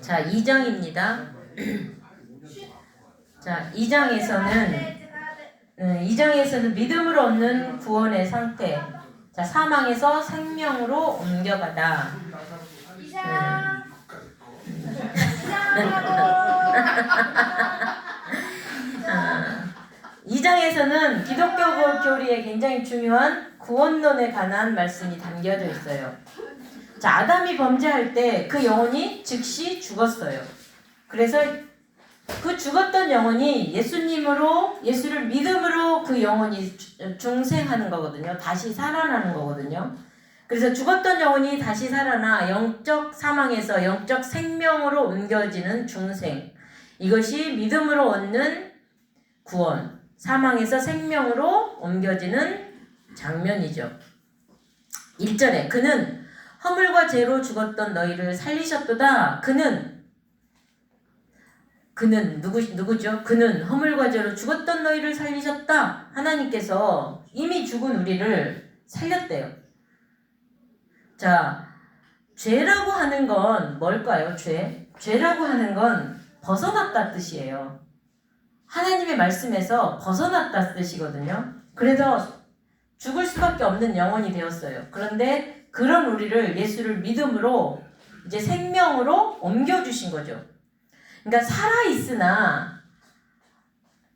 자, 2장입니다. 자, 2장에서는 믿음으로 얻는 구원의 상태. 자, 사망에서 생명으로 옮겨가다. 2장에서는 기독교 교리에 굉장히 중요한 구원론에 관한 말씀이 담겨져 있어요. 자, 아담이 범죄할 때 그 영혼이 즉시 죽었어요. 그래서 그 죽었던 영혼이 예수를 믿음으로 그 영혼이 중생하는 거거든요. 다시 살아나는 거거든요. 그래서 죽었던 영혼이 다시 살아나 영적 사망에서 영적 생명으로 옮겨지는 중생. 이것이 믿음으로 얻는 구원. 사망에서 생명으로 옮겨지는 장면이죠. 1절에 그는 허물과 죄로 죽었던 너희를 살리셨도다. 그는 누구죠? 그는 허물과 죄로 죽었던 너희를 살리셨다. 하나님께서 이미 죽은 우리를 살렸대요. 자, 죄라고 하는 건 뭘까요? 죄라고 하는 건 벗어났다 뜻이에요. 하나님의 말씀에서 벗어났다 뜻이거든요. 그래서 죽을 수밖에 없는 영혼이 되었어요. 그런데 그런 우리를 예수를 믿음으로 이제 생명으로 옮겨주신 거죠. 그러니까 살아있으나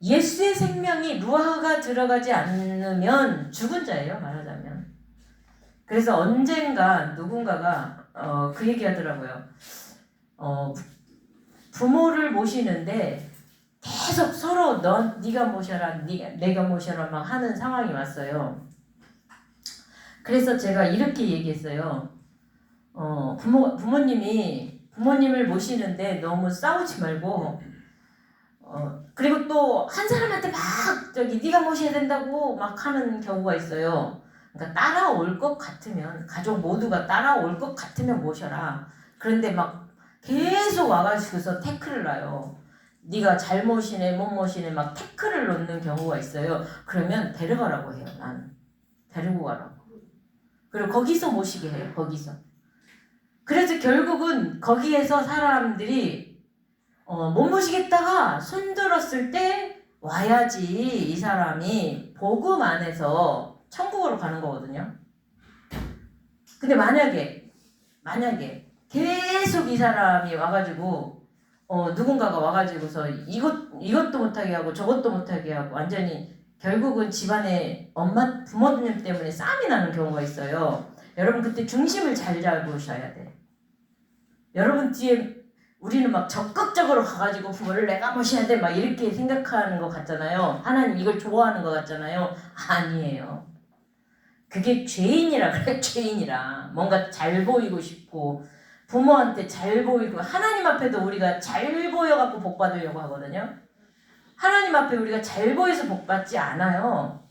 예수의 생명이 루아가 들어가지 않으면 죽은 자예요, 말하자면. 그래서 언젠가 누군가가 그 얘기 하더라고요. 부모를 모시는데 계속 서로 네가 모셔라, 내가 모셔라 막 하는 상황이 왔어요. 그래서 제가 이렇게 얘기했어요. 부모님을 모시는데 너무 싸우지 말고, 그리고 또 한 사람한테 막 네가 모셔야 된다고 막 하는 경우가 있어요. 그러니까 따라올 것 같으면, 가족 모두가 따라올 것 같으면 모셔라. 그런데 막 계속 와가지고서 태클을 놔요. 네가 잘 모시네 못 모시네 막 태클을 놓는 경우가 있어요. 그러면 데려가라고 해요. 나는 데리고 가라고. 그리고 거기서 모시게 해요. 거기서. 그래서 결국은 거기에서 사람들이 못 모시겠다가 손들었을 때 와야지 이 사람이 복음 안에서 천국으로 가는 거거든요. 근데 만약에 계속 이 사람이 와가지고 누군가가 와가지고서 이것도 못하게 하고 저것도 못하게 하고 완전히 결국은 집안에 부모님 때문에 싸움이 나는 경우가 있어요. 여러분 그때 중심을 잘 잡으셔야 돼. 여러분 뒤에 우리는 막 적극적으로 가가지고 부모를 내가 모셔야 돼 막 이렇게 생각하는 것 같잖아요. 하나님 이걸 좋아하는 것 같잖아요. 아니에요. 그게 죄인이라 그래. 죄인이라 뭔가 잘 보이고 싶고 부모한테 잘 보이고 하나님 앞에도 우리가 잘 보여갖고 복 받으려고 하거든요. 하나님 앞에 우리가 잘 보여서 복 받지 않아요.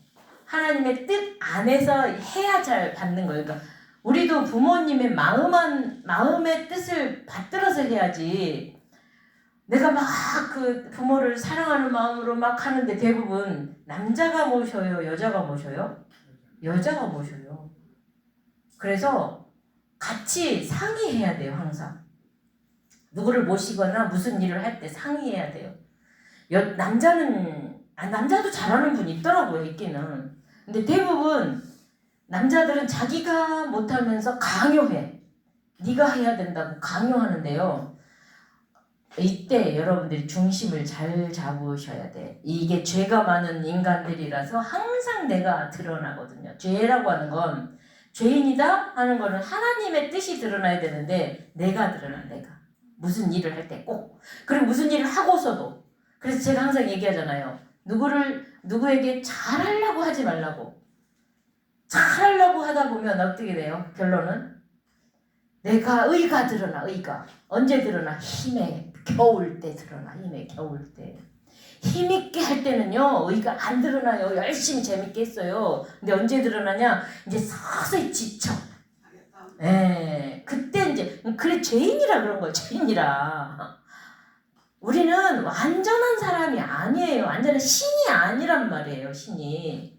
하나님의 뜻 안에서 해야 잘 받는 거예요. 그러니까 우리도 부모님의 마음의 뜻을 받들어서 해야지. 내가 막 그 부모를 사랑하는 마음으로 막 하는데 대부분 남자가 모셔요? 여자가 모셔요? 여자가 모셔요. 그래서 같이 상의해야 돼요, 항상. 누구를 모시거나 무슨 일을 할 때 상의해야 돼요. 남자도 잘하는 분 있더라고요, 있기는. 근데 대부분 남자들은 자기가 못하면서 강요해. 네가 해야 된다고 강요하는데요. 이때 여러분들이 중심을 잘 잡으셔야 돼. 이게 죄가 많은 인간들이라서 항상 내가 드러나거든요. 죄라고 하는 건 죄인이다 하는 거는 하나님의 뜻이 드러나야 되는데 내가 드러나. 내가 무슨 일을 할 때 꼭. 그리고 무슨 일을 하고서도. 그래서 제가 항상 얘기하잖아요. 누구에게 잘하려고 하지 말라고. 잘하려고 하다 보면 어떻게 돼요? 결론은 내가 의가 드러나. 의가 언제 드러나? 힘에 겨울 때 드러나. 힘에 겨울 때. 힘있게 할 때는요 의가 안 드러나요. 열심히 재밌게 했어요. 근데 언제 드러나냐? 이제 서서히 지쳐. 그때 이제 그래 죄인이라 그런 거예요. 죄인이라. 우리는 완전한 사람이 아니에요. 완전한 신이 아니란 말이에요. 신이.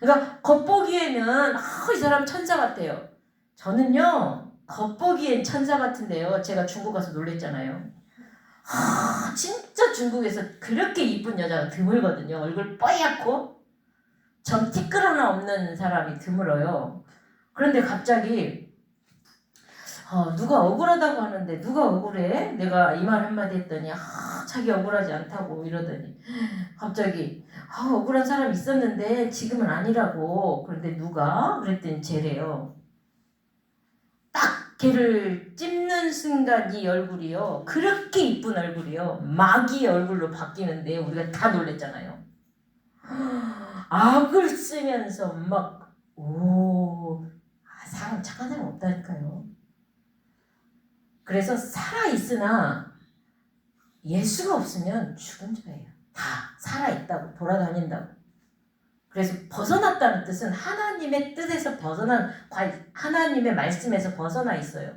그러니까 겉보기에는 이 사람 천사 같아요. 저는요 겉보기엔 천사 같은데요. 제가 중국 가서 놀랬잖아요. 진짜 중국에서 그렇게 이쁜 여자가 드물거든요. 얼굴 뽀얗고 점 티끌 하나 없는 사람이 드물어요. 그런데 갑자기 누가 억울하다고 하는데 누가 억울해? 내가 이 말 한마디 했더니 자기 억울하지 않다고 이러더니 갑자기 억울한 사람 있었는데 지금은 아니라고. 그런데 누가? 그랬더니 쟤래요. 딱 걔를 찝는 순간 이 얼굴이요. 그렇게 이쁜 얼굴이요. 마귀의 얼굴로 바뀌는데 우리가 다 놀랬잖아요. 악을 쓰면서 막 사람 착한 사람 없다니까요. 그래서 살아있으나 예수가 없으면 죽은 자예요. 다 살아있다고 돌아다닌다고. 그래서 벗어났다는 뜻은 하나님의 뜻에서 벗어난, 하나님의 말씀에서 벗어나 있어요.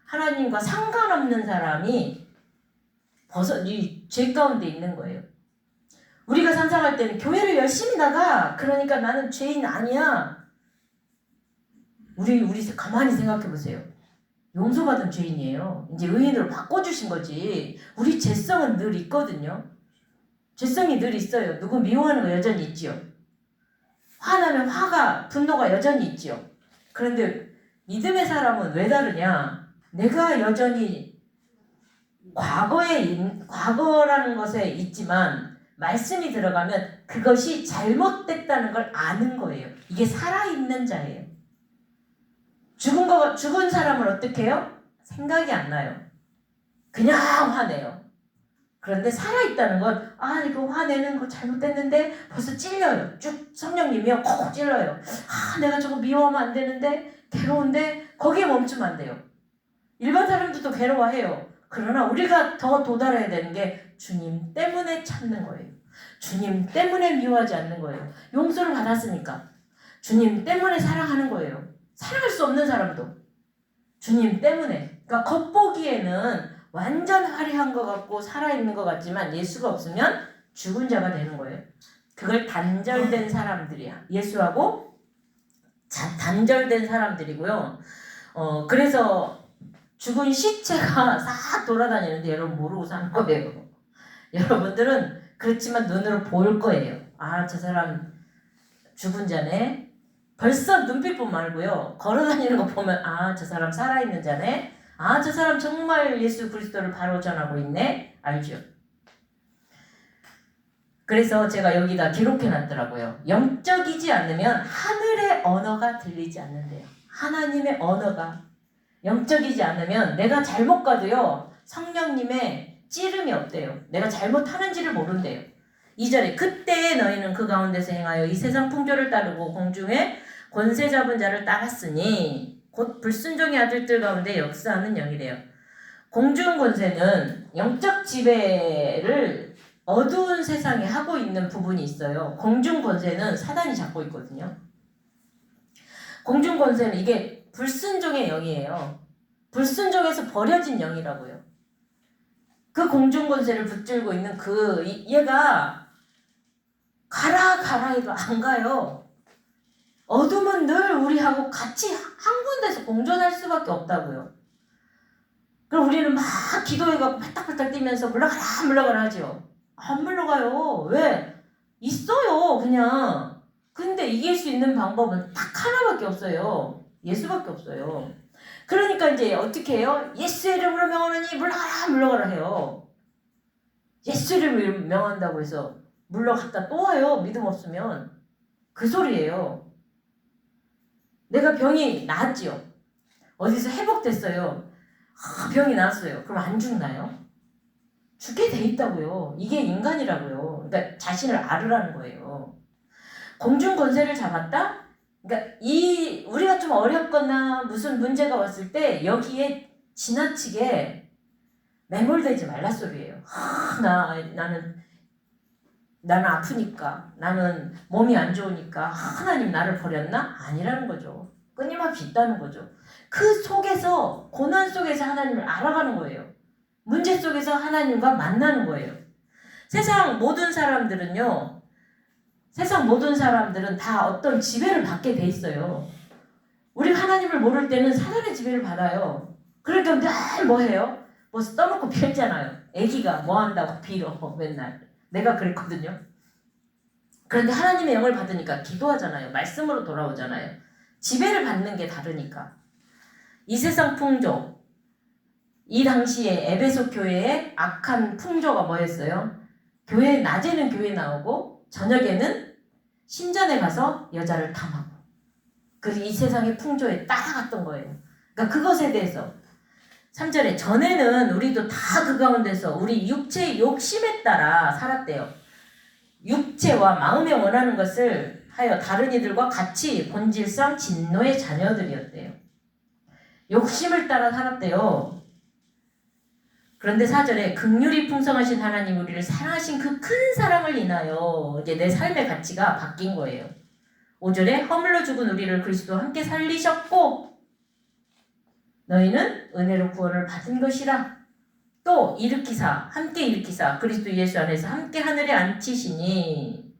하나님과 상관없는 사람이 이 죄 가운데 있는 거예요. 우리가 상상할 때는 교회를 열심히 나가. 그러니까 나는 죄인 아니야. 우리 가만히 생각해 보세요. 용서받은 죄인이에요. 이제 의인으로 바꿔주신 거지. 우리 죄성은 늘 있거든요. 죄성이 늘 있어요. 누구 미워하는 거 여전히 있지요. 화나면 분노가 여전히 있지요. 그런데 믿음의 사람은 왜 다르냐? 내가 여전히 과거라는 것에 있지만 말씀이 들어가면 그것이 잘못됐다는 걸 아는 거예요. 이게 살아있는 자예요. 죽은 사람은 어떻게 해요? 생각이 안 나요. 그냥 화내요. 그런데 살아있다는 건 이거 화내는 거 잘못됐는데 벌써 찔려요. 쭉 성령님이요. 콕 찔러요. 내가 저거 미워하면 안 되는데 괴로운데 거기에 멈추면 안 돼요. 일반 사람들도 괴로워해요. 그러나 우리가 더 도달해야 되는 게 주님 때문에 참는 거예요. 주님 때문에 미워하지 않는 거예요. 용서를 받았으니까. 주님 때문에 사랑하는 거예요. 사랑할 수 없는 사람도 주님 때문에. 그러니까 겉보기에는 완전 화려한 것 같고 살아있는 것 같지만 예수가 없으면 죽은 자가 되는 거예요. 그걸 단절된 사람들이야. 예수하고 단절된 사람들이고요. 그래서 죽은 시체가 싹 돌아다니는데 여러분 모르고 사는 거예요. 여러분들은 그렇지만 눈으로 볼 거예요. 저 사람 죽은 자네. 벌써 눈빛 보면 알고요. 걸어다니는 거 보면 저 사람 살아있는 자네. 저 사람 정말 예수 그리스도를 바로 전하고 있네. 알죠? 그래서 제가 여기다 기록해놨더라고요. 영적이지 않으면 하늘의 언어가 들리지 않는데요. 하나님의 언어가 영적이지 않으면 내가 잘못 가도요. 성령님의 찌름이 없대요. 내가 잘못하는지를 모른대요. 2절에 그때 너희는 그 가운데서 행하여 이 세상 풍조를 따르고 공중에 권세 잡은 자를 따랐으니 곧 불순종의 아들들 가운데 역사하는 영이래요. 공중 권세는 영적 지배를 어두운 세상에 하고 있는 부분이 있어요. 공중 권세는 사단이 잡고 있거든요. 공중 권세는 이게 불순종의 영이에요. 불순종에서 버려진 영이라고요. 그 공중 권세를 붙들고 있는 얘가 가라 해도 안 가요. 어둠은 늘 우리하고 같이 한 군데서 공존할 수밖에 없다고요. 그럼 우리는 막 기도해갖고 팔딱팔딱 뛰면서 물러가라 하죠. 안 물러가요. 왜? 있어요 그냥. 근데 이길 수 있는 방법은 딱 하나밖에 없어요. 예수밖에 없어요. 그러니까 이제 어떻게 해요? 예수의 이름으로 명하노니 물러가라 해요. 예수 이름으로 명한다고 해서 물러갔다 또 와요. 믿음 없으면. 그 소리예요. 내가 병이 나았지요. 어디서 회복됐어요. 병이 나았어요. 그럼 안 죽나요? 죽게 돼 있다고요. 이게 인간이라고요. 그러니까 자신을 알으라는 거예요. 공중 권세를 잡았다? 그러니까 우리가 좀 어렵거나 무슨 문제가 왔을 때 여기에 지나치게 매몰되지 말라 소리예요. 나는 아프니까, 나는 몸이 안 좋으니까 하나님 나를 버렸나? 아니라는 거죠. 끊임없이 있다는 거죠. 그 속에서, 고난 속에서 하나님을 알아가는 거예요. 문제 속에서 하나님과 만나는 거예요. 세상 모든 사람들은 다 어떤 지배를 받게 돼 있어요. 우리 하나님을 모를 때는 사단의 지배를 받아요. 그러니까 늘 뭐 해요? 뭐 떠놓고 빌잖아요. 애기가 뭐 한다고 빌어 맨날. 내가 그랬거든요. 그런데 하나님의 영을 받으니까 기도하잖아요. 말씀으로 돌아오잖아요. 지배를 받는 게 다르니까. 이 세상 풍조, 이 당시에 에베소 교회의 악한 풍조가 뭐였어요? 교회 낮에는 교회 나오고 저녁에는 신전에 가서 여자를 탐하고, 그래서 이 세상의 풍조에 따라갔던 거예요. 그러니까 그것에 대해서 3절에 전에는 우리도 다 그 가운데서 우리 육체의 욕심에 따라 살았대요. 육체와 마음에 원하는 것을 하여 다른 이들과 같이 본질상 진노의 자녀들이었대요. 욕심을 따라 살았대요. 그런데 4절에 긍휼이 풍성하신 하나님 우리를 사랑하신 그 큰 사랑을 인하여 이제 내 삶의 가치가 바뀐 거예요. 5절에 허물로 죽은 우리를 그리스도와 함께 살리셨고 너희는 은혜로 구원을 받은 것이라. 또 함께 일으키사 그리스도 예수 안에서 함께 하늘에 앉히시니.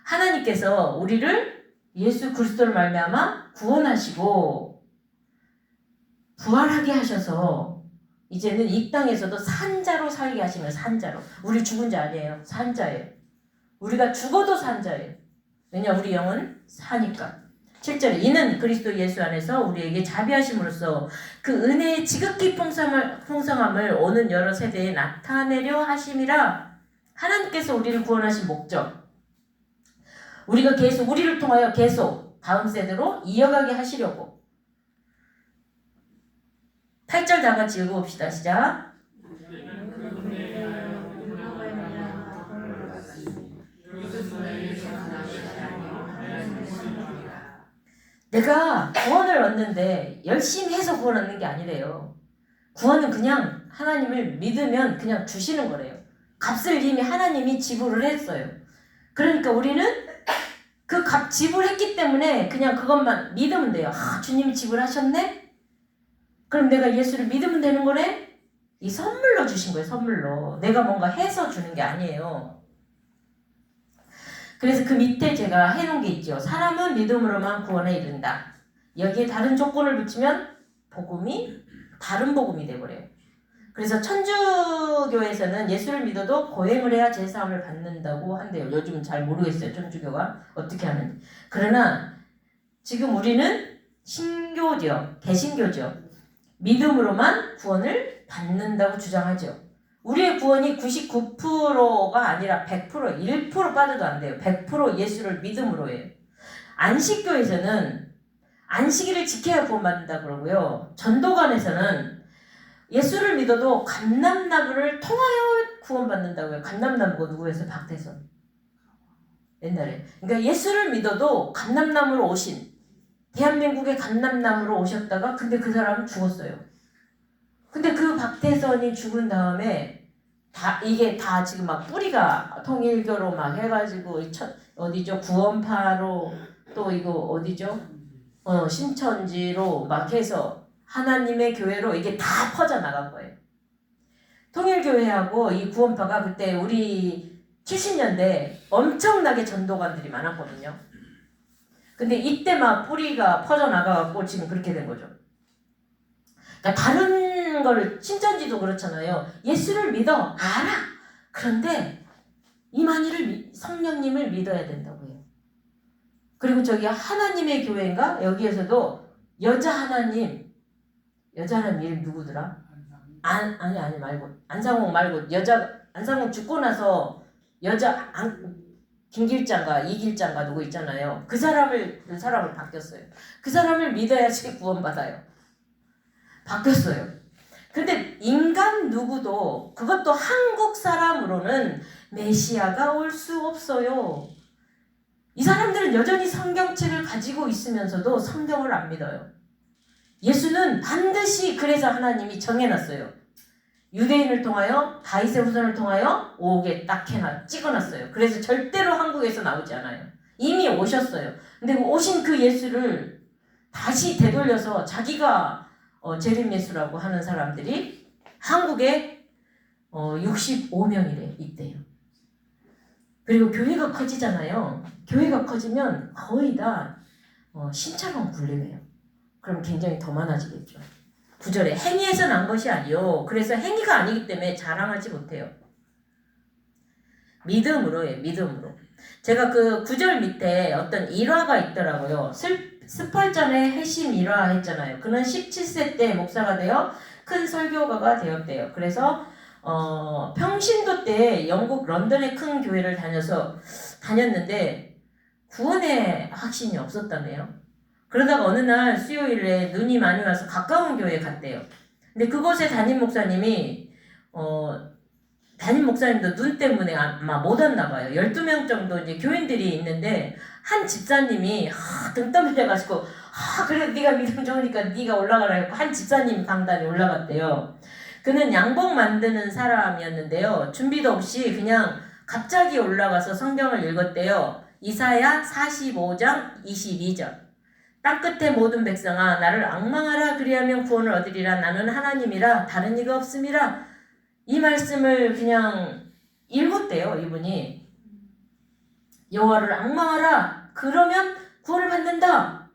하나님께서 우리를 예수 그리스도를 말미암아 구원하시고 부활하게 하셔서 이제는 이 땅에서도 산자로 살게 하시면, 산자로. 우리 죽은 자 아니에요. 산자예요. 우리가 죽어도 산자예요. 왜냐, 우리 영은 사니까. 7절에 이는 그리스도 예수 안에서 우리에게 자비하심으로써 그 은혜의 지극히 풍성함을 오는 여러 세대에 나타내려 하심이라. 하나님께서 우리를 구원하신 목적, 우리가 계속, 우리를 통하여 계속 다음 세대로 이어가게 하시려고. 8절 다 같이 읽어봅시다. 시작. 내가 구원을 얻는데 열심히 해서 구원 얻는 게 아니래요. 구원은 그냥 하나님을 믿으면 그냥 주시는 거래요. 값을 이미 하나님이 지불을 했어요. 그러니까 우리는 그 값 지불했기 때문에 그냥 그것만 믿으면 돼요. 아, 주님이 지불하셨네? 그럼 내가 예수를 믿으면 되는 거네? 이 선물로 주신 거예요. 선물로. 내가 뭔가 해서 주는 게 아니에요. 그래서 그 밑에 제가 해놓은 게 있죠. 사람은 믿음으로만 구원에 이른다. 여기에 다른 조건을 붙이면 복음이 다른 복음이 돼버려요. 그래서 천주교에서는 예수를 믿어도 고행을 해야 제사함을 받는다고 한대요. 요즘 잘 모르겠어요. 천주교가 어떻게 하는지. 그러나 지금 우리는 신교죠. 개신교죠. 믿음으로만 구원을 받는다고 주장하죠. 우리의 구원이 99%가 아니라 100%, 1% 빠져도 안 돼요. 100% 예수를 믿음으로 해요. 안식교에서는 안식일을 지켜야 구원받는다 그러고요. 전도관에서는 예수를 믿어도 감람나무를 통하여 구원받는다고요. 감람나무가 누구였어요? 박태선. 옛날에. 그러니까 예수를 믿어도 감람나무로 오신, 대한민국의 감람나무로 오셨다가 근데 그 사람은 죽었어요. 근데 그 박태선이 죽은 다음에 이게 다 지금 막 뿌리가 통일교로 막 해가지고 어디죠? 구원파로 또 이거 어디죠? 신천지로 막 해서 하나님의 교회로 이게 다 퍼져나간 거예요. 통일교회하고 이 구원파가 그때 우리 70년대 엄청나게 전도관들이 많았거든요. 근데 이때 막 뿌리가 퍼져나가갖고 지금 그렇게 된 거죠. 그러니까 다른 거를, 신천지도 그렇잖아요. 예수를 믿어, 알아. 그런데 이만희를 성령님을 믿어야 된다고요. 그리고 저기 하나님의 교회인가? 여기에서도 여자 하나님 이름 누구더라? 아니 말고 안상홍 말고 안상홍 죽고 나서 김길장가 이길장가 누구 있잖아요. 그 사람을 바뀌었어요. 그 사람을 믿어야지 구원받아요. 바뀌었어요. 근데 인간 누구도, 그것도 한국 사람으로는 메시아가 올 수 없어요. 이 사람들은 여전히 성경책을 가지고 있으면서도 성경을 안 믿어요. 예수는 반드시, 그래서 하나님이 정해놨어요. 유대인을 통하여, 다윗의 후손을 통하여 오게 딱 찍어놨어요. 그래서 절대로 한국에서 나오지 않아요. 이미 오셨어요. 근데 오신 그 예수를 다시 되돌려서 자기가 재림 예수라고 하는 사람들이 한국에 65명이래 있대요. 그리고 교회가 커지잖아요. 교회가 커지면 거의 다 신처럼 굴리네요. 그럼 굉장히 더 많아지겠죠. 9절에 행위에서 난 것이 아니요. 그래서 행위가 아니기 때문에 자랑하지 못해요. 믿음으로예요. 믿음으로. 제가 그 9절 밑에 어떤 일화가 있더라고요. 스펄전의 회심 일화 했잖아요. 그는 17세 때 목사가 되어 큰 설교가가 되었대요. 그래서 평신도 때 영국 런던의 큰 교회를 다녔는데 구원의 확신이 없었다네요. 그러다가 어느 날 수요일에 눈이 많이 와서 가까운 교회에 갔대요. 근데 그곳에 담임 목사님이 담임 목사님도 눈 때문에 아마 못 왔나 봐요. 12명 정도 이제 교인들이 있는데 한 집사님이 등 떠밀려가지고 그래 네가 믿음 좋으니까 네가 올라가라 해서 한 집사님 강단에 올라갔대요. 그는 양복 만드는 사람이었는데요. 준비도 없이 그냥 갑자기 올라가서 성경을 읽었대요. 이사야 45장 22절. 땅끝의 모든 백성아 나를 앙망하라 그리하면 구원을 얻으리라. 나는 하나님이라 다른 이가 없음이라. 이 말씀을 그냥 읽었대요. 이분이. 여호와를 앙망하라. 그러면 구원을 받는다.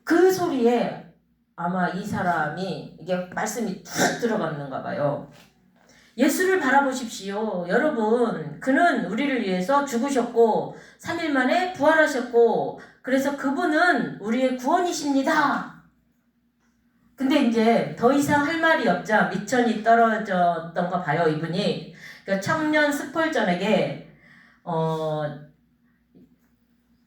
그 소리에 아마 이 사람이 이게 말씀이 툭 들어갔는가 봐요. 예수를 바라보십시오. 여러분, 그는 우리를 위해서 죽으셨고 3일 만에 부활하셨고 그래서 그분은 우리의 구원이십니다. 근데 이제 더 이상 할 말이 없자 미천이 떨어졌던가 봐요. 이분이. 그러니까 청년 스펄전에게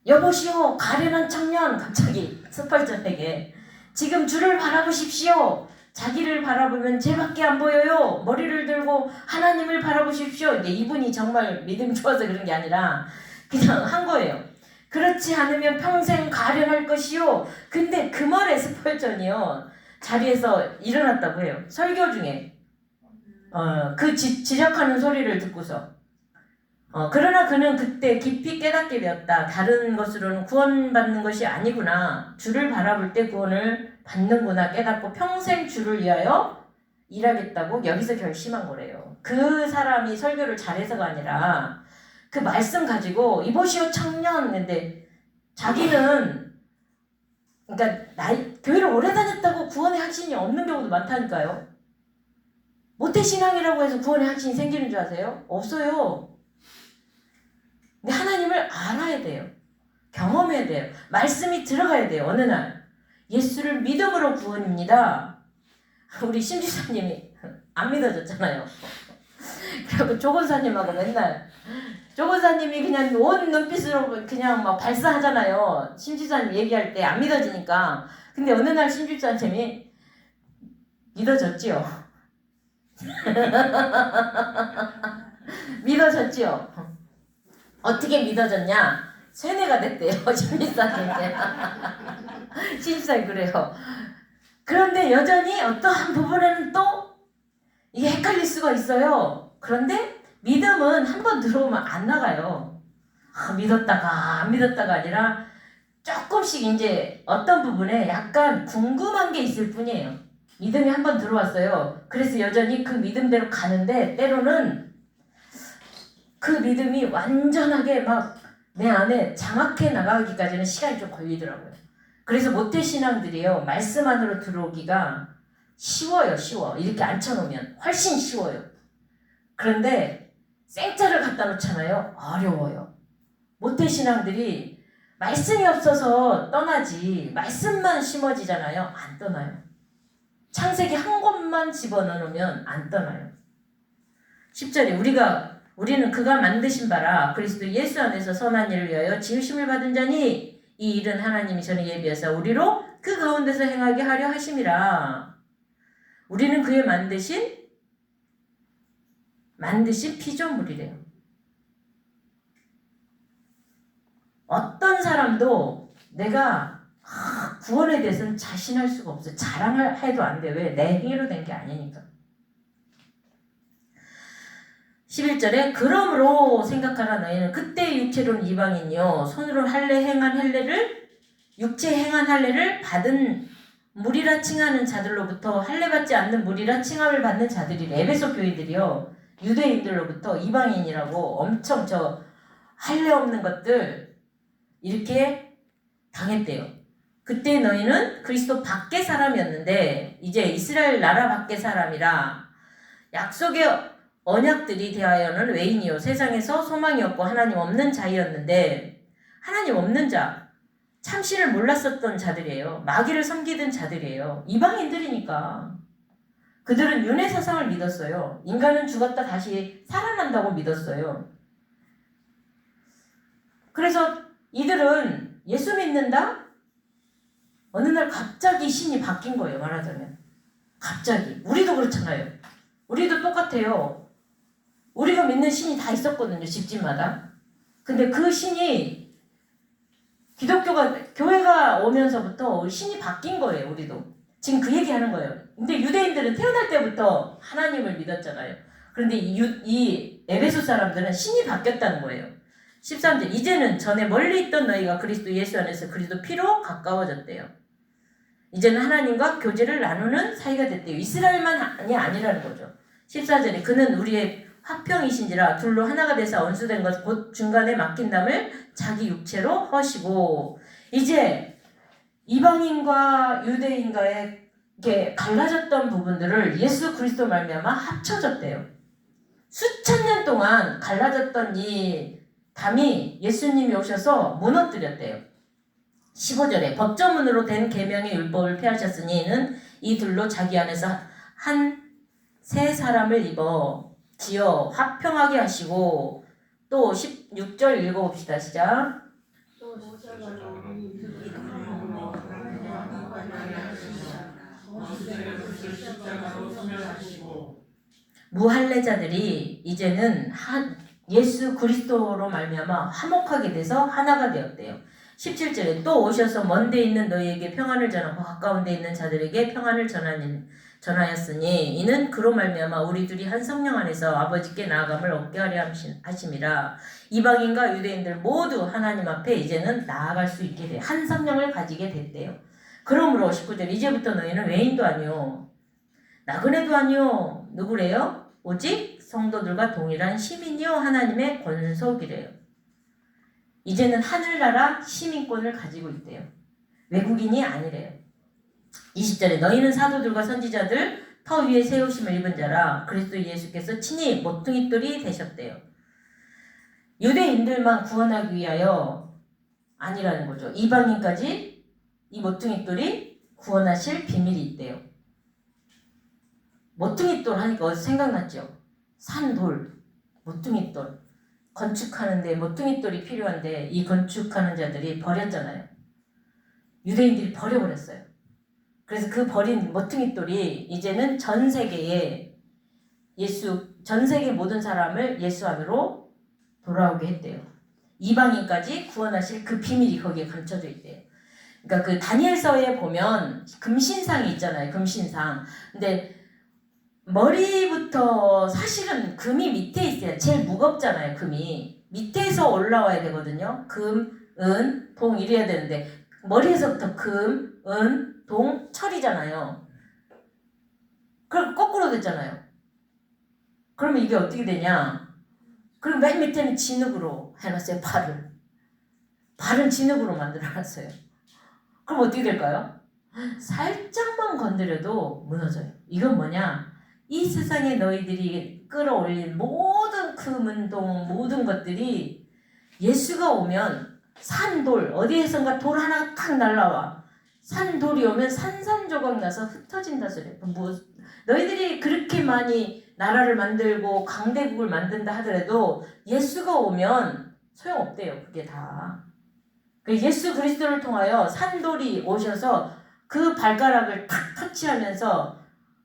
여보시오 가련한 청년, 갑자기 스펄전에게 지금 주를 바라보십시오. 자기를 바라보면 쟤밖에 안 보여요. 머리를 들고 하나님을 바라보십시오. 이제 이분이 정말 믿음이 좋아서 그런 게 아니라 그냥 한 거예요. 그렇지 않으면 평생 가련할 것이요. 근데 그 말에 스펄전이요 자리에서 일어났다고 해요. 설교 중에 그 지적하는 소리를 듣고서 그러나 그는 그때 깊이 깨닫게 되었다. 다른 것으로는 구원받는 것이 아니구나. 주를 바라볼 때 구원을 받는구나 깨닫고 평생 주를 위하여 일하겠다고 여기서 결심한 거래요. 그 사람이 설교를 잘해서가 아니라 그 말씀 가지고 이보시오 청년. 근데 자기는 그러니까 교회를 오래 다녔다고 구원의 확신이 없는 경우도 많다니까요. 모태신앙이라고 해서 구원의 확신이 생기는 줄 아세요? 없어요. 근데 하나님을 알아야 돼요. 경험해야 돼요. 말씀이 들어가야 돼요. 어느 날 예수를 믿음으로 구원입니다. 우리 심지사님이 안 믿어졌잖아요. 그리고 조건사님하고 맨날 조건사님이 그냥 온 눈빛으로 그냥 막 발사하잖아요. 심지사님 얘기할 때 안 믿어지니까. 근데 어느 날 심지사님이 믿어졌지요. 믿어졌지요. 어떻게 믿어졌냐? 세뇌가 됐대요. 심지사님께. 심지사님 그래요. 그런데 여전히 어떠한 부분에는 또 이게 헷갈릴 수가 있어요. 그런데 믿음은 한번 들어오면 안 나가요. 믿었다가 안 믿었다가 아니라 조금씩 이제 어떤 부분에 약간 궁금한 게 있을 뿐이에요. 믿음이 한번 들어왔어요. 그래서 여전히 그 믿음대로 가는데 때로는 그 믿음이 완전하게 막 내 안에 장악해 나가기까지는 시간이 좀 걸리더라고요. 그래서 모태신앙들이요. 말씀 안으로 들어오기가 쉬워요. 쉬워. 이렇게 앉혀놓으면 훨씬 쉬워요. 그런데 생짜를 갖다 놓잖아요. 어려워요. 모태신앙들이 말씀이 없어서 떠나지 말씀만 심어지잖아요. 안 떠나요. 창세기 한 곳만 집어넣으면 안 떠나요. 10절에 우리는 그가 만드신 바라 그리스도 예수 안에서 선한 일을 위하여 지으심을 받은 자니 이 일은 하나님이 전에 예비하사 우리로 그 가운데서 행하게 하려 하심이라. 우리는 그의 만드신 피조물이래요. 어떤 사람도 내가 구원에 대해서는 자신할 수가 없어요. 자랑을 해도 안 돼. 왜? 내 행위로 된 게 아니니까. 11절에 그러므로 생각하라 너희는 그때 육체로는 이방인이요 손으로 행한 할례를 육체 행한 할례를 받은 무리라 칭하는 자들로부터 할례 받지 않는 무리라 칭함을 받는 자들이래. 에베소 교인들이요 유대인들로부터 이방인이라고 엄청 할례 없는 것들 이렇게 당했대요. 그때 너희는 그리스도 밖의 사람이었는데 이제 이스라엘 나라 밖의 사람이라 약속의 언약들이 대하여는 외인이요 세상에서 소망이 없고 하나님 없는 자이었는데 하나님 없는 자, 참신을 몰랐었던 자들이에요. 마귀를 섬기던 자들이에요. 이방인들이니까. 그들은 윤회 사상을 믿었어요. 인간은 죽었다 다시 살아난다고 믿었어요. 그래서 이들은 예수 믿는다? 어느 날 갑자기 신이 바뀐 거예요. 말하자면. 갑자기. 우리도 그렇잖아요. 우리도 똑같아요. 우리가 믿는 신이 다 있었거든요. 집집마다. 근데 그 신이 교회가 오면서부터 신이 바뀐 거예요. 우리도. 지금 그 얘기하는 거예요. 근데 유대인들은 태어날 때부터 하나님을 믿었잖아요. 그런데 이 에베소 사람들은 신이 바뀌었다는 거예요. 13절 이제는 전에 멀리 있던 너희가 그리스도 예수 안에서 그리스도 피로 가까워졌대요. 이제는 하나님과 교제를 나누는 사이가 됐대요. 이스라엘만이 아니라는 거죠. 14절에 그는 우리의 화평이신지라 둘로 하나가 돼서 원수된 것 곧 중간에 막힌 담을 자기 육체로 허시고 이제 이방인과 유대인과의 이렇게 갈라졌던 부분들을 예수 그리스도 말미암아 합쳐졌대요. 수천 년 동안 갈라졌던 이 담이 예수님이 오셔서 무너뜨렸대요. 15절에 법조문으로 된 계명의 율법을 폐하셨으니 이는 이 둘로 자기 안에서 한 세 사람을 입어 지어 화평하게 하시고 또 16절 읽어봅시다. 시작. 무할례자들이 이제는 예수 그리스도로 말미암아 화목하게 돼서 하나가 되었대요. 17절에 또 오셔서 먼데 있는 너희에게 평안을 전하고 가까운 데 있는 자들에게 평안을 전하였으니 이는 그로 말미암아 우리 둘이 한 성령 안에서 아버지께 나아감을 얻게 하려 하심이라. 이방인과 유대인들 모두 하나님 앞에 이제는 나아갈 수 있게 돼 한 성령을 가지게 됐대요. 그러므로 19절 이제부터 너희는 외인도 아니요 나그네도 아니요 누구래요? 오직 성도들과 동일한 시민이요 하나님의 권속이래요. 이제는 하늘나라 시민권을 가지고 있대요. 외국인이 아니래요. 20절에 너희는 사도들과 선지자들 터 위에 세우심을 입은 자라 그리스도 예수께서 친히 모퉁이돌이 되셨대요. 유대인들만 구원하기 위하여 아니라는 거죠. 이방인까지 이 모퉁이돌이 구원하실 비밀이 있대요. 모퉁이돌 하니까 어디서 생각났죠? 산돌, 모퉁이돌. 건축하는데 모퉁이돌이 필요한데 이 건축하는 자들이 버렸잖아요. 유대인들이 버려버렸어요. 그래서 그 버린 모퉁이돌이 이제는 전 세계 모든 사람을 예수 안으로 돌아오게 했대요. 이방인까지 구원하실 그 비밀이 거기에 감춰져 있대요. 그러니까 그 다니엘서에 보면 금신상이 있잖아요. 금신상. 근데 머리부터 사실은 금이 밑에 있어요. 제일 무겁잖아요. 금이 밑에서 올라와야 되거든요. 금, 은, 동 이래야 되는데 머리에서부터 금, 은, 동, 철이잖아요. 그럼 거꾸로 됐잖아요. 그러면 이게 어떻게 되냐? 그럼 맨 밑에는 진흙으로 해놨어요. 발은 진흙으로 만들어놨어요. 그럼 어떻게 될까요? 살짝만 건드려도 무너져요. 이건 뭐냐? 이 세상에 너희들이 끌어올린 모든 금은동 모든 것들이 예수가 오면 산돌 어디에선가 돌 하나 탁 날라와 산돌이 오면 산산조각 나서 흩어진다 소리야. 너희들이 그렇게 많이 나라를 만들고 강대국을 만든다 하더라도 예수가 오면 소용없대요. 그게 다. 예수 그리스도를 통하여 산돌이 오셔서 그 발가락을 탁 터치하면서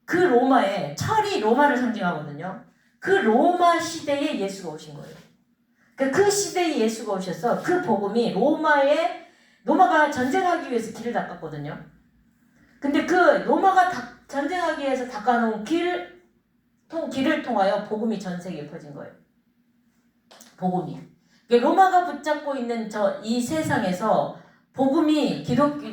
그 로마에 철이 로마를 상징하거든요. 그 로마 시대에 예수가 오신 거예요. 그 시대에 예수가 오셔서 그 복음이 로마가 전쟁하기 위해서 길을 닦았거든요. 근데 그 로마가 전쟁하기 위해서 닦아놓은 길을 통하여 복음이 전 세계에 퍼진 거예요. 복음이. 로마가 붙잡고 있는 이 세상에서 복음이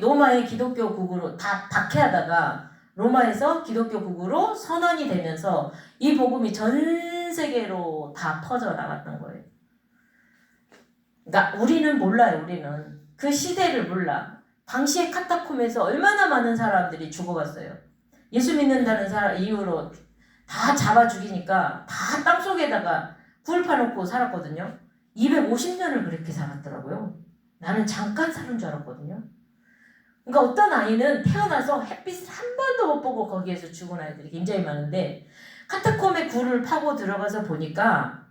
로마의 기독교 국으로 다 박해하다가 로마에서 기독교 국으로 선언이 되면서 이 복음이 전 세계로 다 퍼져나갔던 거예요. 그러니까 우리는 몰라요. 우리는 그 시대를 몰라. 당시에 카타콤에서 얼마나 많은 사람들이 죽어갔어요. 예수 믿는다는 이유로 다 잡아 죽이니까 다 땅속에다가 굴 파놓고 살았거든요. 250년을 그렇게 살았더라고요. 나는 잠깐 사는 줄 알았거든요. 그러니까 어떤 아이는 태어나서 햇빛을 한 번도 못 보고 거기에서 죽은 아이들이 굉장히 많은데 카타콤에 굴을 파고 들어가서 보니까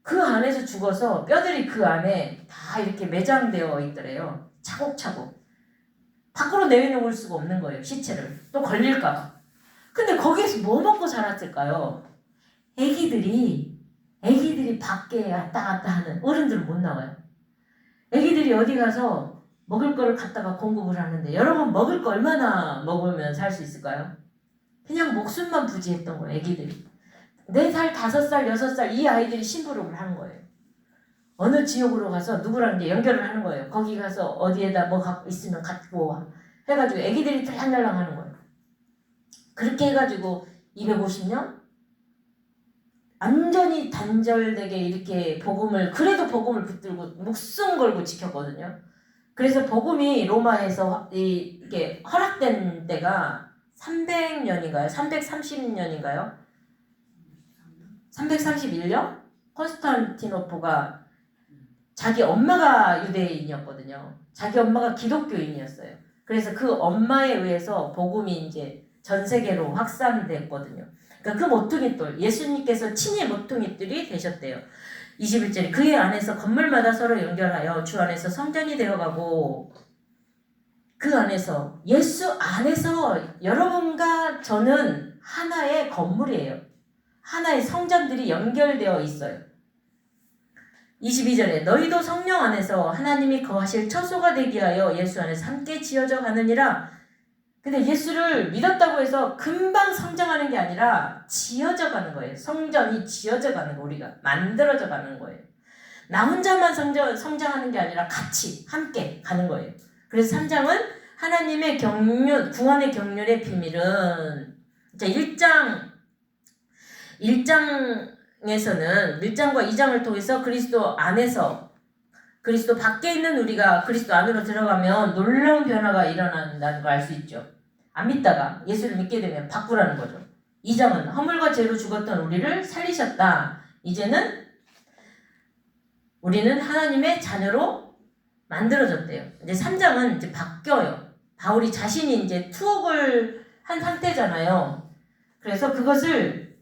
그 안에서 죽어서 뼈들이 그 안에 다 이렇게 매장되어 있더래요. 차곡차곡. 밖으로 내놓을 수가 없는 거예요. 시체를. 또 걸릴까봐. 근데 거기에서 뭐 먹고 살았을까요? 애기들이 밖에 왔다 갔다 하는, 어른들은 못 나와요. 애기들이 어디 가서 먹을 거를 갖다가 공급을 하는데 여러분 먹을 거 얼마나 먹으면 살 수 있을까요? 그냥 목숨만 부지했던 거예요. 애기들이. 4살, 5살, 6살 이 아이들이 심부름을 하는 거예요. 어느 지역으로 가서 누구랑 이제 연결을 하는 거예요. 거기 가서 어디에다 뭐 갖고 있으면 갖고 와. 해가지고 애기들이 들락날락 하는 거예요. 그렇게 해가지고 250년? 완전히 단절되게 이렇게 그래도 복음을 붙들고 목숨 걸고 지켰거든요. 그래서 복음이 로마에서 이게 허락된 때가 300년인가요? 330년인가요? 331년? 콘스탄티노포가 자기 엄마가 유대인이었거든요. 자기 엄마가 기독교인이었어요. 그래서 그 엄마에 의해서 복음이 이제 전 세계로 확산됐거든요. 그러니까 그 모퉁이돌, 예수님께서 친히 모퉁이돌이 되셨대요. 21절에 그의 안에서 건물마다 서로 연결하여 주 안에서 성전이 되어가고 그 안에서 예수 안에서 여러분과 저는 하나의 건물이에요. 하나의 성전들이 연결되어 있어요. 22절에 너희도 성령 안에서 하나님이 거하실 처소가 되게 하여 예수 안에서 함께 지어져 가느니라. 근데 예수를 믿었다고 해서 금방 성장하는 게 아니라 지어져 가는 거예요. 성전이 지어져 가는 거, 우리가 만들어져 가는 거예요. 나 혼자만 성장하는 게 아니라 같이 함께 가는 거예요. 그래서 3장은 하나님의 구원의 경륜의 비밀은 1장에서는 1장과 2장을 통해서 그리스도 안에서 그리스도 밖에 있는 우리가 그리스도 안으로 들어가면 놀라운 변화가 일어난다는 걸 알 수 있죠. 안 믿다가 예수를 믿게 되면 바꾸라는 거죠. 2장은 허물과 죄로 죽었던 우리를 살리셨다. 이제는 우리는 하나님의 자녀로 만들어졌대요. 이제 3장은 이제 바뀌어요. 바울이 자신이 이제 투옥을 한 상태잖아요. 그래서 그것을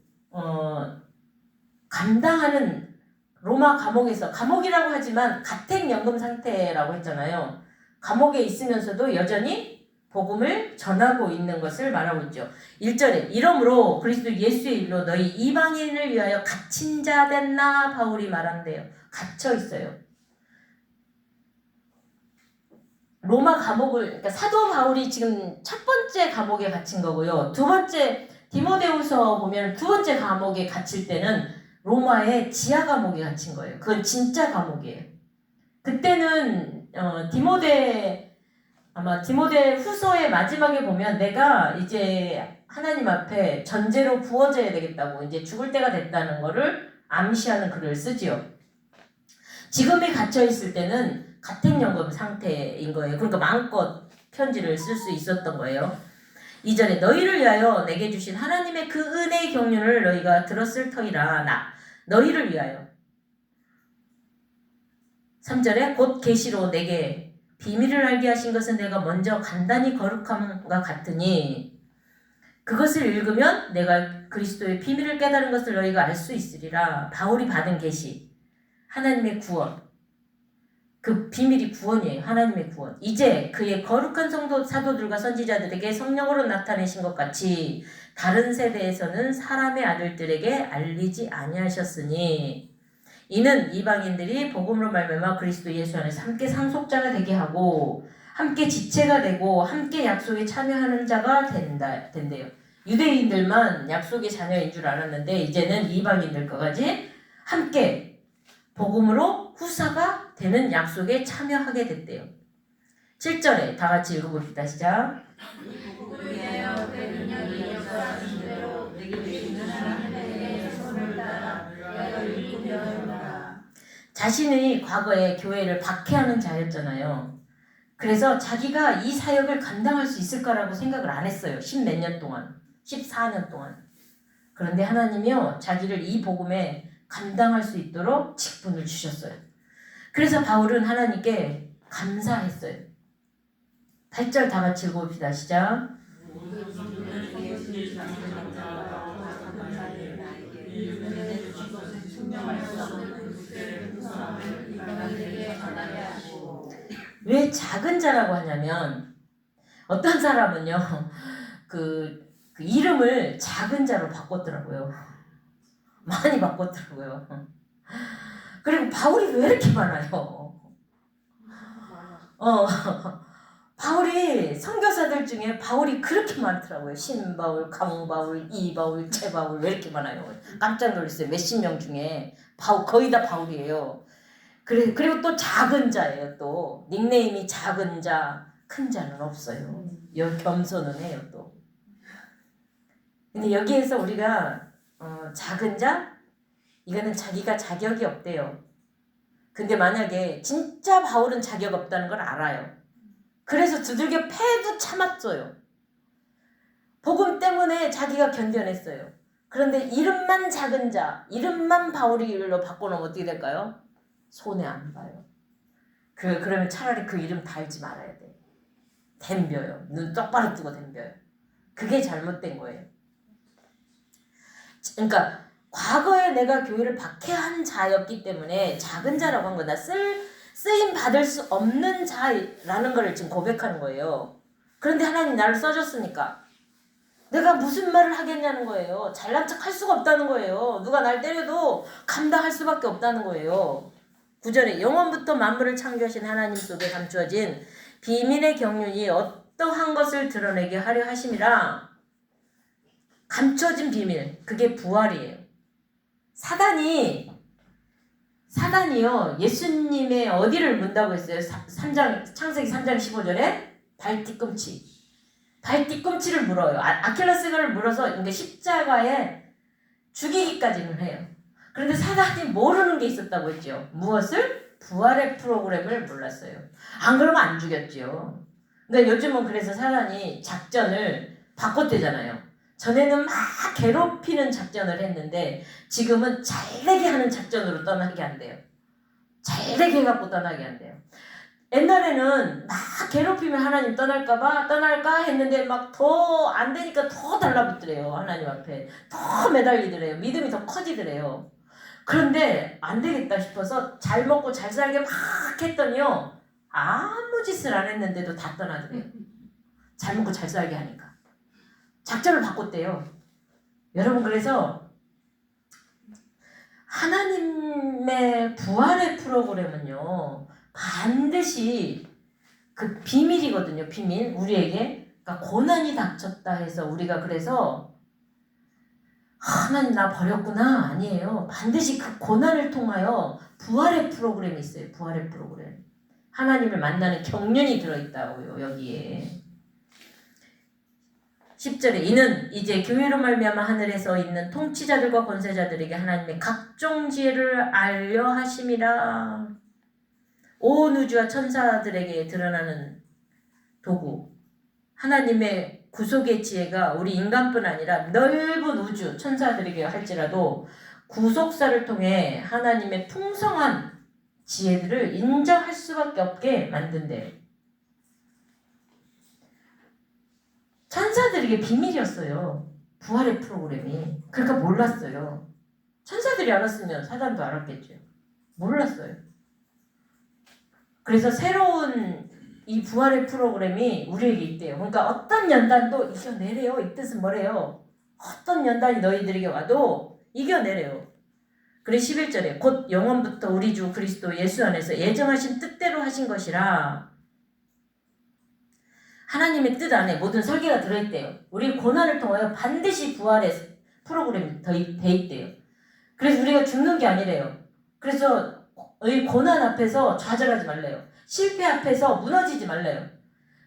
감당하는 로마 감옥에서, 감옥이라고 하지만 가택연금 상태라고 했잖아요. 감옥에 있으면서도 여전히 복음을 전하고 있는 것을 말하고 있죠. 1절에 이러므로 그리스도 예수의 일로 너희 이방인을 위하여 갇힌 자 됐나 바울이 말한대요. 갇혀 있어요. 로마 감옥을, 그러니까 사도 바울이 지금 첫 번째 감옥에 갇힌 거고요. 두 번째 디모데후서 보면 두 번째 감옥에 갇힐 때는 로마의 지하 감옥에 갇힌 거예요. 그건 진짜 감옥이에요. 그때는 아마 디모데 후서의 마지막에 보면 내가 이제 하나님 앞에 전제로 부어져야 되겠다고, 이제 죽을 때가 됐다는 거를 암시하는 글을 쓰지요. 지금이 갇혀 있을 때는 가택연금 상태인 거예요. 그러니까 마음껏 편지를 쓸 수 있었던 거예요. 2절에 너희를 위하여 내게 주신 하나님의 그 은혜의 경륜을 너희가 들었을 터이라. 너희를 위하여. 3절에 곧 계시로 내게 비밀을 알게 하신 것은 내가 먼저 간단히 거룩함과 같으니 그것을 읽으면 내가 그리스도의 비밀을 깨달은 것을 너희가 알 수 있으리라. 바울이 받은 계시, 하나님의 구원, 그 비밀이 구원이에요. 하나님의 구원. 이제 그의 거룩한 사도들과 선지자들에게 성령으로 나타내신 것 같이 다른 세대에서는 사람의 아들들에게 알리지 아니하셨으니 이는 이방인들이 복음으로 말미암아 그리스도 예수 안에서 함께 상속자가 되게 하고 함께 지체가 되고 함께 약속에 참여하는 자가 된대요. 유대인들만 약속의 자녀인 줄 알았는데 이제는 이방인들까지 함께 복음으로 후사가 되는 약속에 참여하게 됐대요. 7절에 다 같이 읽어봅시다. 시작. 자신이 과거에 교회를 박해하는 자였잖아요. 그래서 자기가 이 사역을 감당할 수 있을 거라고 생각을 안 했어요. 10몇 년 동안, 14년 동안. 그런데 하나님이요, 자기를 이 복음에 감당할 수 있도록 직분을 주셨어요. 그래서 바울은 하나님께 감사했어요. 8절 다 같이 읽어봅시다. 시작. 왜 작은 자라고 하냐면 어떤 사람은요 그 이름을 작은 자로 바꿨더라고요. 많이 바꿨더라고요. 그리고 바울이 왜 이렇게 많아요? 바울이 선교사들 중에 바울이 그렇게 많더라고요. 신바울, 강바울, 이바울, 최바울 왜 이렇게 많아요? 깜짝 놀랐어요. 몇십 명 중에 거의 다 바울이에요. 그리고 또 작은 자예요. 또 닉네임이 작은 자, 큰 자는 없어요. 겸손은 해요. 또 근데 여기에서 우리가 작은 자 이거는 자기가 자격이 없대요. 근데 만약에 진짜 바울은 자격 없다는 걸 알아요. 그래서 두들겨 패도 참았어요. 복음 때문에 자기가 견뎌냈어요. 그런데 이름만 작은 자, 이름만 바울이로 바꿔놓으면 어떻게 될까요? 손해 안 봐요. 그러면 차라리 그 이름 달지 말아야 돼. 덤벼요. 눈 똑바로 뜨고 덤벼요. 그게 잘못된 거예요. 그러니까 과거에 내가 교회를 박해한 자였기 때문에 작은 자라고 한 거다. 쓰임 받을 수 없는 자라는 걸 지금 고백하는 거예요. 그런데 하나님 나를 써줬으니까 내가 무슨 말을 하겠냐는 거예요. 잘난 척 할 수가 없다는 거예요. 누가 날 때려도 감당할 수밖에 없다는 거예요. 9절에 영원부터 만물을 창조하신 하나님 속에 감추어진 비밀의 경륜이 어떠한 것을 드러내게 하려 하심이라. 감춰진 비밀, 그게 부활이에요. 사단이요 예수님의 어디를 문다고 했어요? 창세기 3장 15절에 발뒤꿈치를 물어요. 아킬레스건을 물어서 이제 십자가에 죽이기까지는 해요. 그런데 사단이 모르는 게 있었다고 했죠. 무엇을? 부활의 프로그램을 몰랐어요. 안 그러면 안 죽였죠. 그러니까 요즘은 그래서 사단이 작전을 바꿨대잖아요. 전에는 막 괴롭히는 작전을 했는데 지금은 잘되게 하는 작전으로 떠나게 한대요. 잘되게 해갖고 떠나게 한대요. 옛날에는 막 괴롭히면 하나님 떠날까 했는데 막 더 안 되니까 더 달라붙더래요. 하나님 앞에 더 매달리더래요. 믿음이 더 커지더래요. 그런데 안 되겠다 싶어서 잘 먹고 잘 살게 막 했더니요 아무 짓을 안 했는데도 다 떠나더래요. 잘 먹고 잘 살게 하니까 작전을 바꿨대요. 여러분 그래서 하나님의 부활의 프로그램은요 반드시 그 비밀이거든요. 비밀 우리에게 그러니까 고난이 닥쳤다 해서 우리가 그래서 하나님 나 버렸구나 아니에요. 반드시 그 고난을 통하여 부활의 프로그램이 있어요. 부활의 프로그램 하나님을 만나는 경륜이 들어있다고요. 여기에 10절에 이는 이제 교회로 말미암아 하늘에서 있는 통치자들과 권세자들에게 하나님의 각종 지혜를 알려 하심이라. 온 우주와 천사들에게 드러나는 도구 하나님의 구속의 지혜가 우리 인간뿐 아니라 넓은 우주 천사들에게 할지라도 구속사를 통해 하나님의 풍성한 지혜들을 인정할 수밖에 없게 만든대요. 천사들에게 비밀이었어요. 부활의 프로그램이. 그러니까 몰랐어요. 천사들이 알았으면 사단도 알았겠죠. 몰랐어요. 그래서 새로운 이 부활의 프로그램이 우리에게 있대요. 그러니까 어떤 연단도 이겨내래요. 이 뜻은 뭐래요? 어떤 연단이 너희들에게 와도 이겨내래요. 그래서 11절에 곧 영원부터 우리 주 그리스도 예수 안에서 예정하신 뜻대로 하신 것이라. 하나님의 뜻 안에 모든 설계가 들어있대요. 우리 고난을 통하여 반드시 부활의 프로그램이 돼 있대요. 그래서 우리가 죽는 게 아니래요. 그래서 이 고난 앞에서 좌절하지 말래요. 실패 앞에서 무너지지 말래요.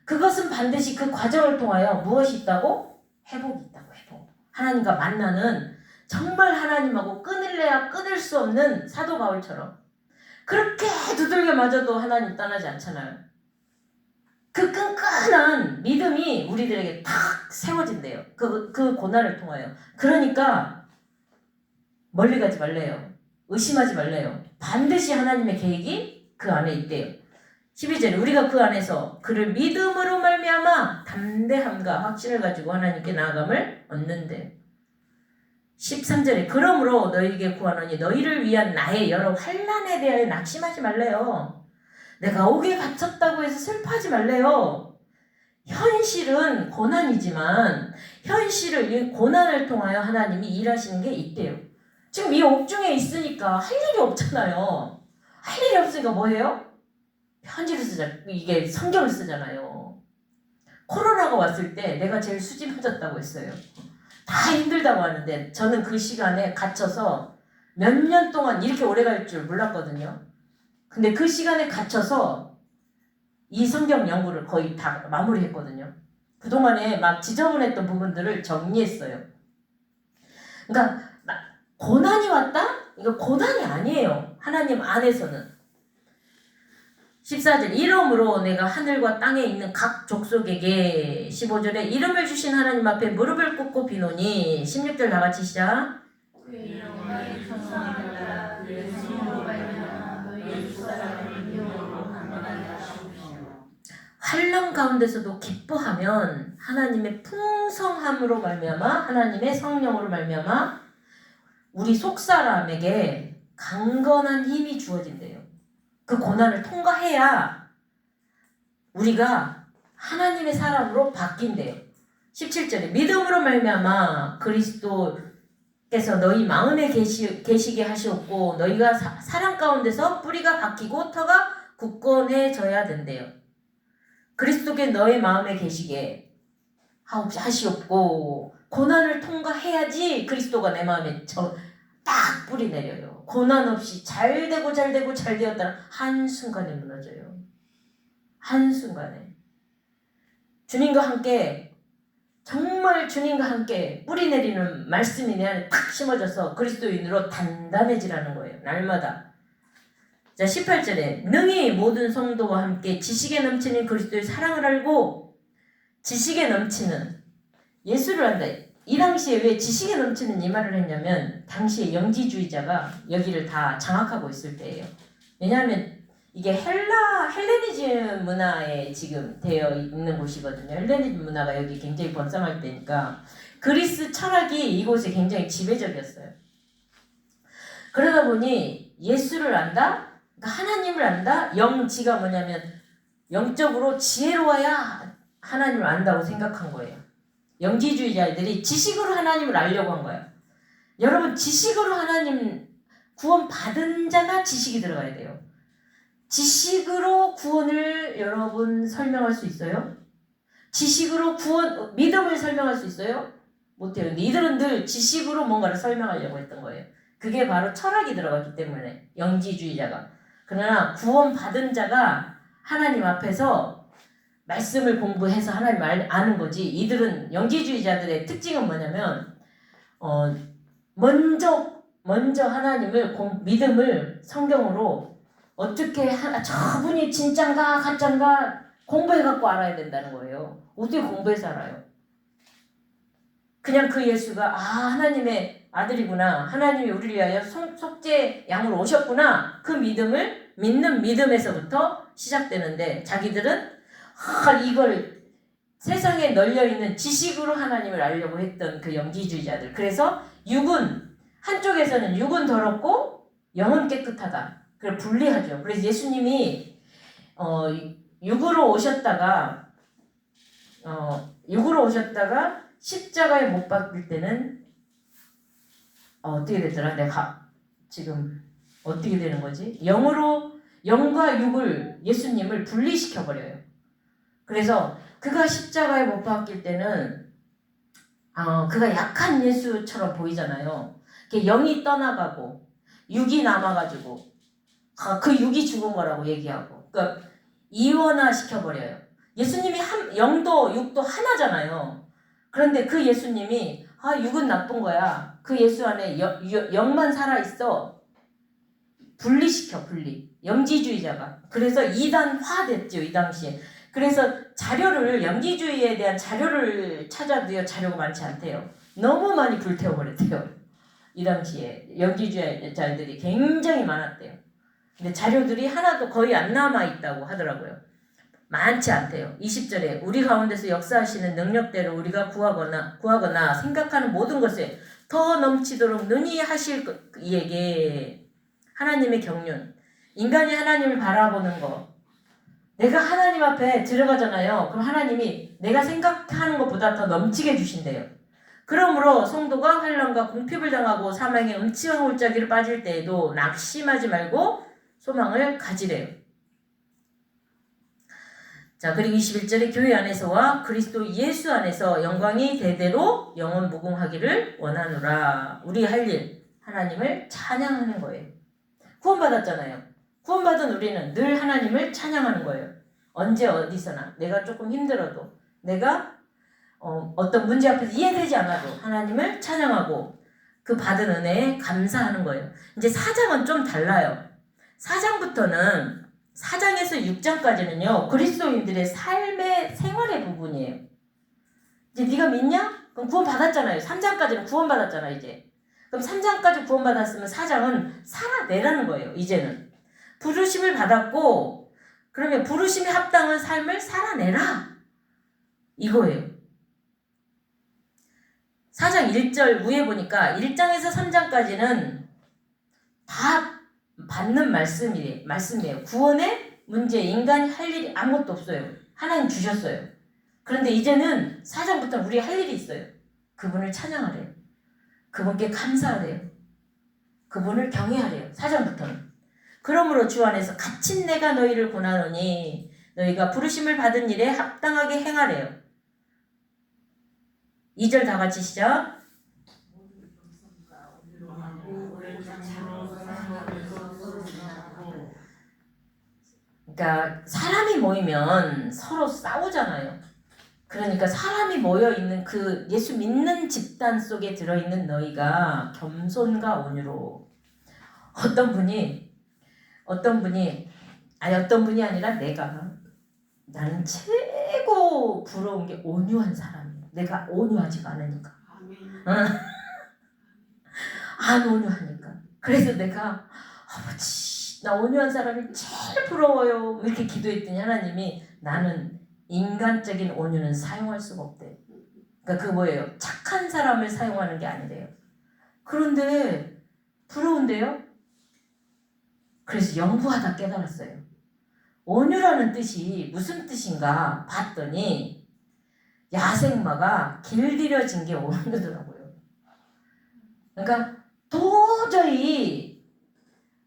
그것은 반드시 그 과정을 통하여 무엇이 있다고? 회복이 있다고. 회복. 하나님과 만나는 정말 하나님하고 끊을래야 끊을 수 없는 사도 바울처럼 그렇게 두들겨 맞아도 하나님 떠나지 않잖아요. 그 끈끈한 믿음이 우리들에게 탁 세워진대요. 그 고난을 통하여. 그러니까 멀리 가지 말래요. 의심하지 말래요. 반드시 하나님의 계획이 그 안에 있대요. 12절에 우리가 그 안에서 그를 믿음으로 말미암아 담대함과 확신을 가지고 하나님께 나아감을 얻는데 13절에 그러므로 너희에게 구하노니 너희를 위한 나의 여러 환난에 대하여 낙심하지 말래요. 내가 옥에 갇혔다고 해서 슬퍼하지 말래요. 현실은 고난이지만 이 고난을 통하여 하나님이 일하시는 게 있대요. 지금 이 옥중에 있으니까 할 일이 없잖아요. 할 일이 없으니까 뭐해요? 편지를 이게 성경을 쓰잖아요. 코로나가 왔을 때 내가 제일 수지맞았다고 했어요. 다 힘들다고 하는데 저는 그 시간에 갇혀서 몇 년 동안 이렇게 오래 갈 줄 몰랐거든요. 근데 그 시간에 갇혀서 이 성경 연구를 거의 다 마무리했거든요. 그동안에 막 지저분했던 부분들을 정리했어요. 그러니까 고난이 왔다? 이거 고난이 아니에요. 하나님 안에서는. 14절 이러므로 내가 하늘과 땅에 있는 각 족속에게 15절에 이름을 주신 하나님 앞에 무릎을 꿇고 비노니 16절 다같이 시작 환난 가운데서도 기뻐하면 하나님의 풍성함으로 말미암아 하나님의 성령으로 말미암아 우리 속사람에게 강건한 힘이 주어진대요. 그 고난을 통과해야 우리가 하나님의 사람으로 바뀐대요. 17절에 믿음으로 말미암아 그리스도께서 너희 마음에 계시게 하시었고 너희가 사랑 가운데서 뿌리가 박히고 터가 굳건해져야 된대요. 그리스도께 너희 마음에 계시게 하시었고 고난을 통과해야지 그리스도가 내 마음에 딱 뿌리 내려요. 고난 없이 잘 되었다는 한순간에 무너져요. 한순간에. 주님과 함께 정말 주님과 함께 뿌리 내리는 말씀이 내 안에 탁 심어져서 그리스도인으로 단단해지라는 거예요. 날마다. 자 18절에 능히 모든 성도와 함께 지식에 넘치는 그리스도의 사랑을 알고 지식에 넘치는 예수를 안다. 이 당시에 왜 지식에 넘치는 이 말을 했냐면 당시에 영지주의자가 여기를 다 장악하고 있을 때예요. 왜냐하면 이게 헬레니즘 문화에 지금 되어 있는 곳이거든요. 헬레니즘 문화가 여기 굉장히 번성할 때니까 그리스 철학이 이곳에 굉장히 지배적이었어요. 그러다 보니 예수를 안다? 그러니까 하나님을 안다? 영지가 뭐냐면 영적으로 지혜로워야 하나님을 안다고 생각한 거예요. 영지주의자들이 지식으로 하나님을 알려고 한 거예요. 여러분 지식으로 하나님 구원 받은 자가 지식이 들어가야 돼요. 지식으로 구원을 여러분 설명할 수 있어요? 지식으로 믿음을 설명할 수 있어요? 못해요. 근데 이들은 늘 지식으로 뭔가를 설명하려고 했던 거예요. 그게 바로 철학이 들어갔기 때문에 영지주의자가. 그러나 구원 받은 자가 하나님 앞에서 말씀을 공부해서 하나님 아는 거지. 이들은 영지주의자들의 특징은 뭐냐면 먼저 하나님을 믿음을 성경으로 어떻게 저분이 진짠가 가짠가 공부해갖고 알아야 된다는 거예요. 어떻게 공부해서 알아요? 그냥 그 예수가 하나님의 아들이구나. 하나님이 우리를 위하여 속죄 양으로 오셨구나. 그 믿음을 믿는 믿음에서부터 시작되는데 자기들은 이걸 세상에 널려있는 지식으로 하나님을 알려고 했던 그 영지주의자들. 그래서 한쪽에서는 육은 더럽고 영은 깨끗하다. 그걸 분리하죠. 그래서 예수님이 육으로 오셨다가 십자가에 못 박힐 때는 어떻게 됐더라? 내가 지금 어떻게 되는 거지? 영과 육을 예수님을 분리시켜버려요. 그래서 그가 십자가에 못 박힐 때는 그가 약한 예수처럼 보이잖아요. 영이 떠나가고 육이 남아가지고 그 육이 죽은 거라고 얘기하고 그러니까 이원화 시켜버려요. 예수님이 영도 육도 하나잖아요. 그런데 그 예수님이 육은 나쁜 거야. 그 예수 안에 영만 살아있어. 분리. 영지주의자가. 그래서 이단화 됐죠. 이 당시에. 그래서 자료를 연기주의에 대한 자료를 찾아도요 자료가 많지 않대요. 너무 많이 불태워버렸대요. 이 당시에 연기주의자들이 굉장히 많았대요. 근데 자료들이 하나도 거의 안 남아있다고 하더라고요. 많지 않대요. 20절에 우리 가운데서 역사하시는 능력대로 우리가 구하거나 생각하는 모든 것에 더 넘치도록 능히 하실 이에게 하나님의 경륜, 인간이 하나님을 바라보는 거. 내가 하나님 앞에 들어가잖아요. 그럼 하나님이 내가 생각하는 것보다 더 넘치게 주신대요. 그러므로 성도가 환난과 궁핍을 당하고 사망의 음침한 골짜기로 빠질 때에도 낙심하지 말고 소망을 가지래요. 자, 그리고 21절에 교회 안에서와 그리스도 예수 안에서 영광이 대대로 영원 무궁하기를 원하노라. 우리 할 일, 하나님을 찬양하는 거예요. 구원받았잖아요. 구원받은 우리는 늘 하나님을 찬양하는 거예요. 언제 어디서나 내가 조금 힘들어도 내가 어떤 문제 앞에서 이해되지 않아도 하나님을 찬양하고 그 받은 은혜에 감사하는 거예요. 이제 4장은 좀 달라요. 4장부터는 4장에서 6장까지는요. 그리스도인들의 삶의 생활의 부분이에요. 이제 네가 믿냐? 그럼 구원 받았잖아요. 3장까지는 구원 받았잖아 이제. 그럼 3장까지 구원 받았으면 4장은 살아내라는 거예요. 이제는 부르심을 받았고 그러면 부르심에 합당한 삶을 살아내라 이거예요. 4장 1절 위에 보니까 1장에서 3장까지는 다 받는 말씀이에요. 구원의 문제, 인간이 할 일이 아무것도 없어요. 하나님 주셨어요. 그런데 이제는 4장부터 우리 할 일이 있어요. 그분을 찬양하래요. 그분께 감사하래요. 그분을 경외하래요. 4장부터는. 그러므로 주 안에서 갇힌 내가 너희를 권하노니 너희가 부르심을 받은 일에 합당하게 행하래요. 2절 다 같이 시작. 그러니까 사람이 모이면 서로 싸우잖아요. 그러니까 사람이 모여있는 그 예수 믿는 집단 속에 들어있는 너희가 겸손과 온유로 어떤 분이 아니라 나는 최고 부러운 게 온유한 사람이에요. 내가 온유하지가 않으니까. 안 온유하니까. 그래서 내가 아버지 나 온유한 사람이 제일 부러워요 이렇게 기도했더니 하나님이 나는 인간적인 온유는 사용할 수가 없대. 그러니까 그 뭐예요? 착한 사람을 사용하는 게 아니래요. 그런데 부러운데요? 그래서 연구하다 깨달았어요. 온유라는 뜻이 무슨 뜻인가 봤더니 야생마가 길들여진 게 온유더라고요. 그러니까 도저히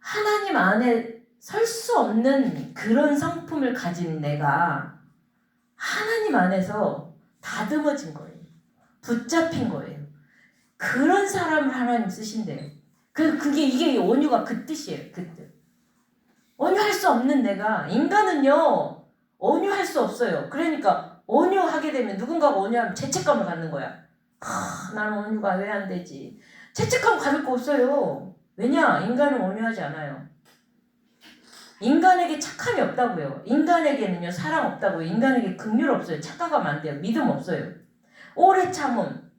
하나님 안에 설 수 없는 그런 성품을 가진 내가 하나님 안에서 다듬어진 거예요. 붙잡힌 거예요. 그런 사람을 하나님 쓰신대요. 이게 온유가 그 뜻이에요. 그 뜻. 온유할 수 없는 내가, 인간은요 온유할 수 없어요. 그러니까 온유하게 되면 누군가가 온유하면 죄책감을 갖는 거야. 나는 온유가 왜 안 되지? 죄책감 가질 거 없어요. 왜냐? 인간은 온유하지 않아요. 인간에게 착함이 없다고요. 인간에게는요 사랑 없다고요. 인간에게 긍휼 없어요. 착각하면 안 돼요. 믿음 없어요. 오래 참음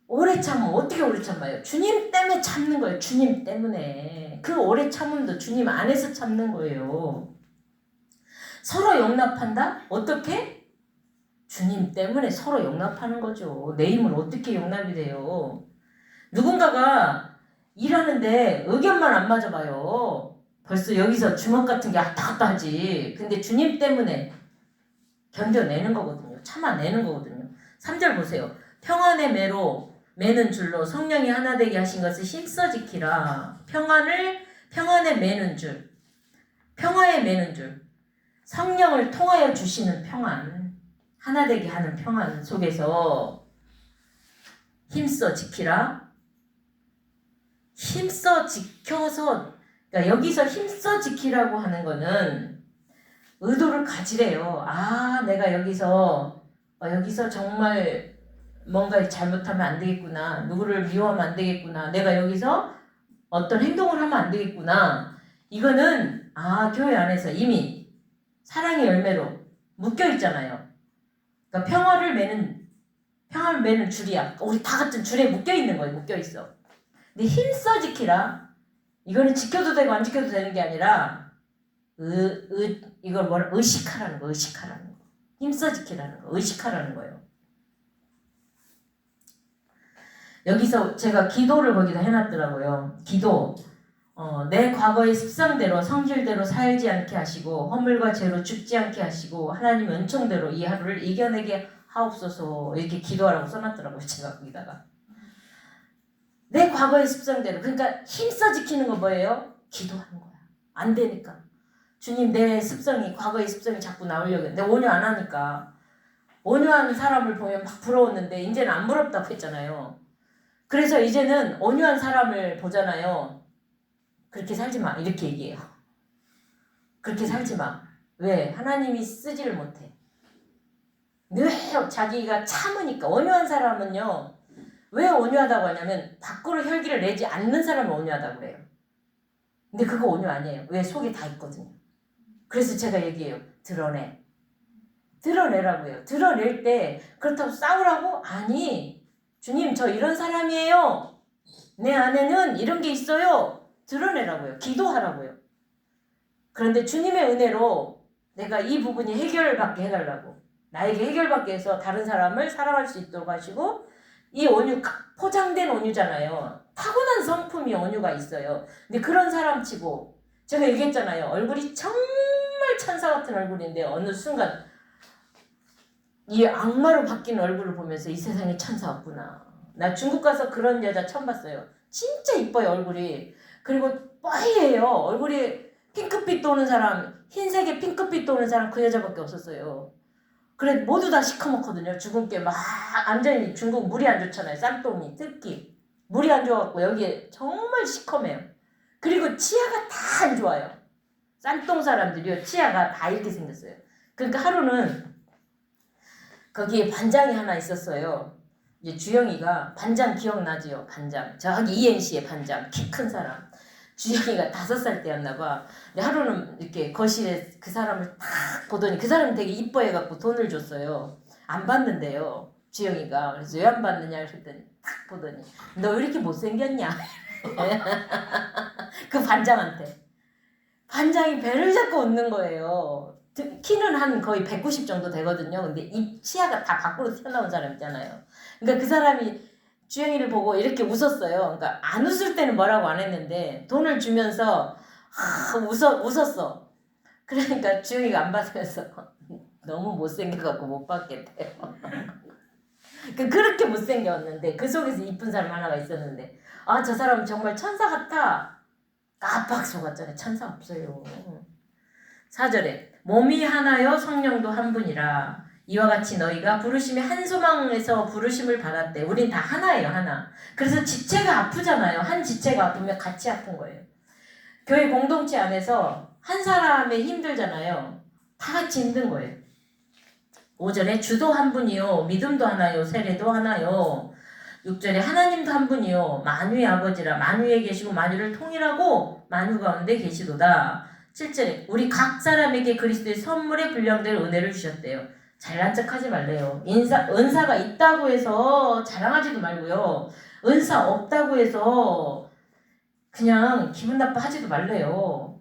어떻게 오래 참아요? 주님 때문에 참는 거예요. 주님 때문에. 그 오래 참음도 주님 안에서 참는 거예요. 서로 용납한다? 어떻게? 주님 때문에 서로 용납하는 거죠. 내 힘은 어떻게 용납이 돼요? 누군가가 일하는데 의견만 안 맞아봐요. 벌써 여기서 주먹 같은 게 왔다 갔다 하지. 근데 주님 때문에 견뎌내는 거거든요. 참아내는 거거든요. 3절 보세요. 평안의 매는 줄로 성령이 하나 되게 하신 것을 힘써 지키라. 평안의 매는 줄. 평화의 매는 줄. 성령을 통하여 주시는 평안. 하나 되게 하는 평안 속에서 힘써 지키라. 힘써 지켜서 그러니까 여기서 힘써 지키라고 하는 거는 의도를 가지래요. 내가 여기서 정말 뭔가 잘못하면 안 되겠구나. 누구를 미워하면 안 되겠구나. 내가 여기서 어떤 행동을 하면 안 되겠구나. 이거는 교회 안에서 이미 사랑의 열매로 묶여 있잖아요. 그러니까 평화를 매는 줄이야. 우리 다 같은 줄에 묶여 있는 거예요. 묶여 있어. 근데 힘써 지키라. 이거는 지켜도 되고 안 지켜도 되는 게 아니라 이걸 뭐라 의식하라는 거. 의식하라는 거. 힘써 지키라는 거. 의식하라는 거예요. 여기서 제가 기도를 거기다 해놨더라고요. 기도. 내 과거의 습성대로 성질대로 살지 않게 하시고 허물과 죄로 죽지 않게 하시고 하나님 은총대로 이 하루를 이겨내게 하옵소서 이렇게 기도하라고 써놨더라고요. 제가 거기다가 내 과거의 습성대로 그러니까 힘써 지키는 거 뭐예요? 기도하는 거야. 안 되니까 주님 내 습성이 과거의 습성이 자꾸 나오려고 했는데 온유 안 하니까 온유한 사람을 보면 막 부러웠는데 이제는 안 부럽다고 했잖아요. 그래서 이제는 온유한 사람을 보잖아요. 그렇게 살지 마. 이렇게 얘기해요. 그렇게 살지 마. 왜? 하나님이 쓰지를 못해. 늘 자기가 참으니까. 온유한 사람은요. 왜 온유하다고 하냐면 밖으로 혈기를 내지 않는 사람을 온유하다고 그래요. 근데 그거 온유 아니에요. 왜? 속에 다 있거든요. 그래서 제가 얘기해요. 드러내. 드러내라고요. 드러낼 때 그렇다고 싸우라고? 아니. 주님 저 이런 사람이에요. 내 안에는 이런 게 있어요. 드러내라고요. 기도하라고요. 그런데 주님의 은혜로 내가 이 부분이 해결받게 해달라고. 나에게 해결받게 해서 다른 사람을 사랑할 수 있도록 하시고 이 온유 포장된 온유잖아요. 타고난 성품이 온유가 있어요. 근데 그런 사람 치고 제가 얘기했잖아요. 얼굴이 정말 천사 같은 얼굴인데 어느 순간 이 악마로 바뀐 얼굴을 보면서 이 세상에 천사 없구나. 나 중국 가서 그런 여자 처음 봤어요. 진짜 이뻐요 얼굴이. 그리고 뽀얘요. 얼굴이 핑크빛 도는 사람, 흰색에 핑크빛 도는 사람 그 여자밖에 없었어요. 그래 모두 다 시커멓거든요. 주근깨 막 완전히 중국 물이 안 좋잖아요. 쌍똥이 특히 물이 안 좋아갖고 여기에 정말 시커매요. 그리고 치아가 다 안 좋아요. 쌍똥 사람들이요 치아가 다 이렇게 생겼어요. 그러니까 하루는 거기에 반장이 하나 있었어요. 이제 주영이가 반장 기억나지요? 반장 저기 이행시의 반장 키 큰 사람. 주영이가 5살 때였나 봐. 근데 하루는 이렇게 거실에 그 사람을 딱 보더니 그 사람이 되게 이뻐해갖고 돈을 줬어요. 안 받는데요. 주영이가. 그래서 왜 안 받느냐 그랬더니 딱 보더니 너 왜 이렇게 못생겼냐? 그 반장한테. 반장이 배를 잡고 웃는 거예요. 키는 한 거의 190 정도 되거든요. 근데 입 치아가 다 밖으로 튀어나온 사람 있잖아요. 그러니까 그 사람이 주영이를 보고 이렇게 웃었어요. 그러니까 안 웃을 때는 뭐라고 안 했는데 돈을 주면서 웃었어. 그러니까 주영이가 안 받으면서 너무 못생겨갖고 못 받겠대요. 그렇게 못생겼는데 그 속에서 이쁜 사람 하나가 있었는데 아 저 사람 정말 천사 같아. 깜빡 속았잖아요. 천사 없어요. 4절에 몸이 하나요 성령도 한 분이라 이와 같이 너희가 부르심의 한 소망에서 부르심을 받았대. 우린 다 하나예요. 하나. 그래서 지체가 아프잖아요. 한 지체가 아프면 같이 아픈 거예요. 교회 공동체 안에서 한 사람이 힘들잖아요. 다 같이 힘든 거예요. 5절에 주도 한 분이요 믿음도 하나요 세례도 하나요. 6절에 하나님도 한 분이요 만유의 아버지라 만유에 계시고 만유를 통일하고 만유 가운데 계시도다. 7절에 우리 각 사람에게 그리스도의 선물에 분량될 은혜를 주셨대요. 잘난 척하지 말래요. 은사가 있다고 해서 자랑하지도 말고요. 은사 없다고 해서 그냥 기분 나빠하지도 말래요.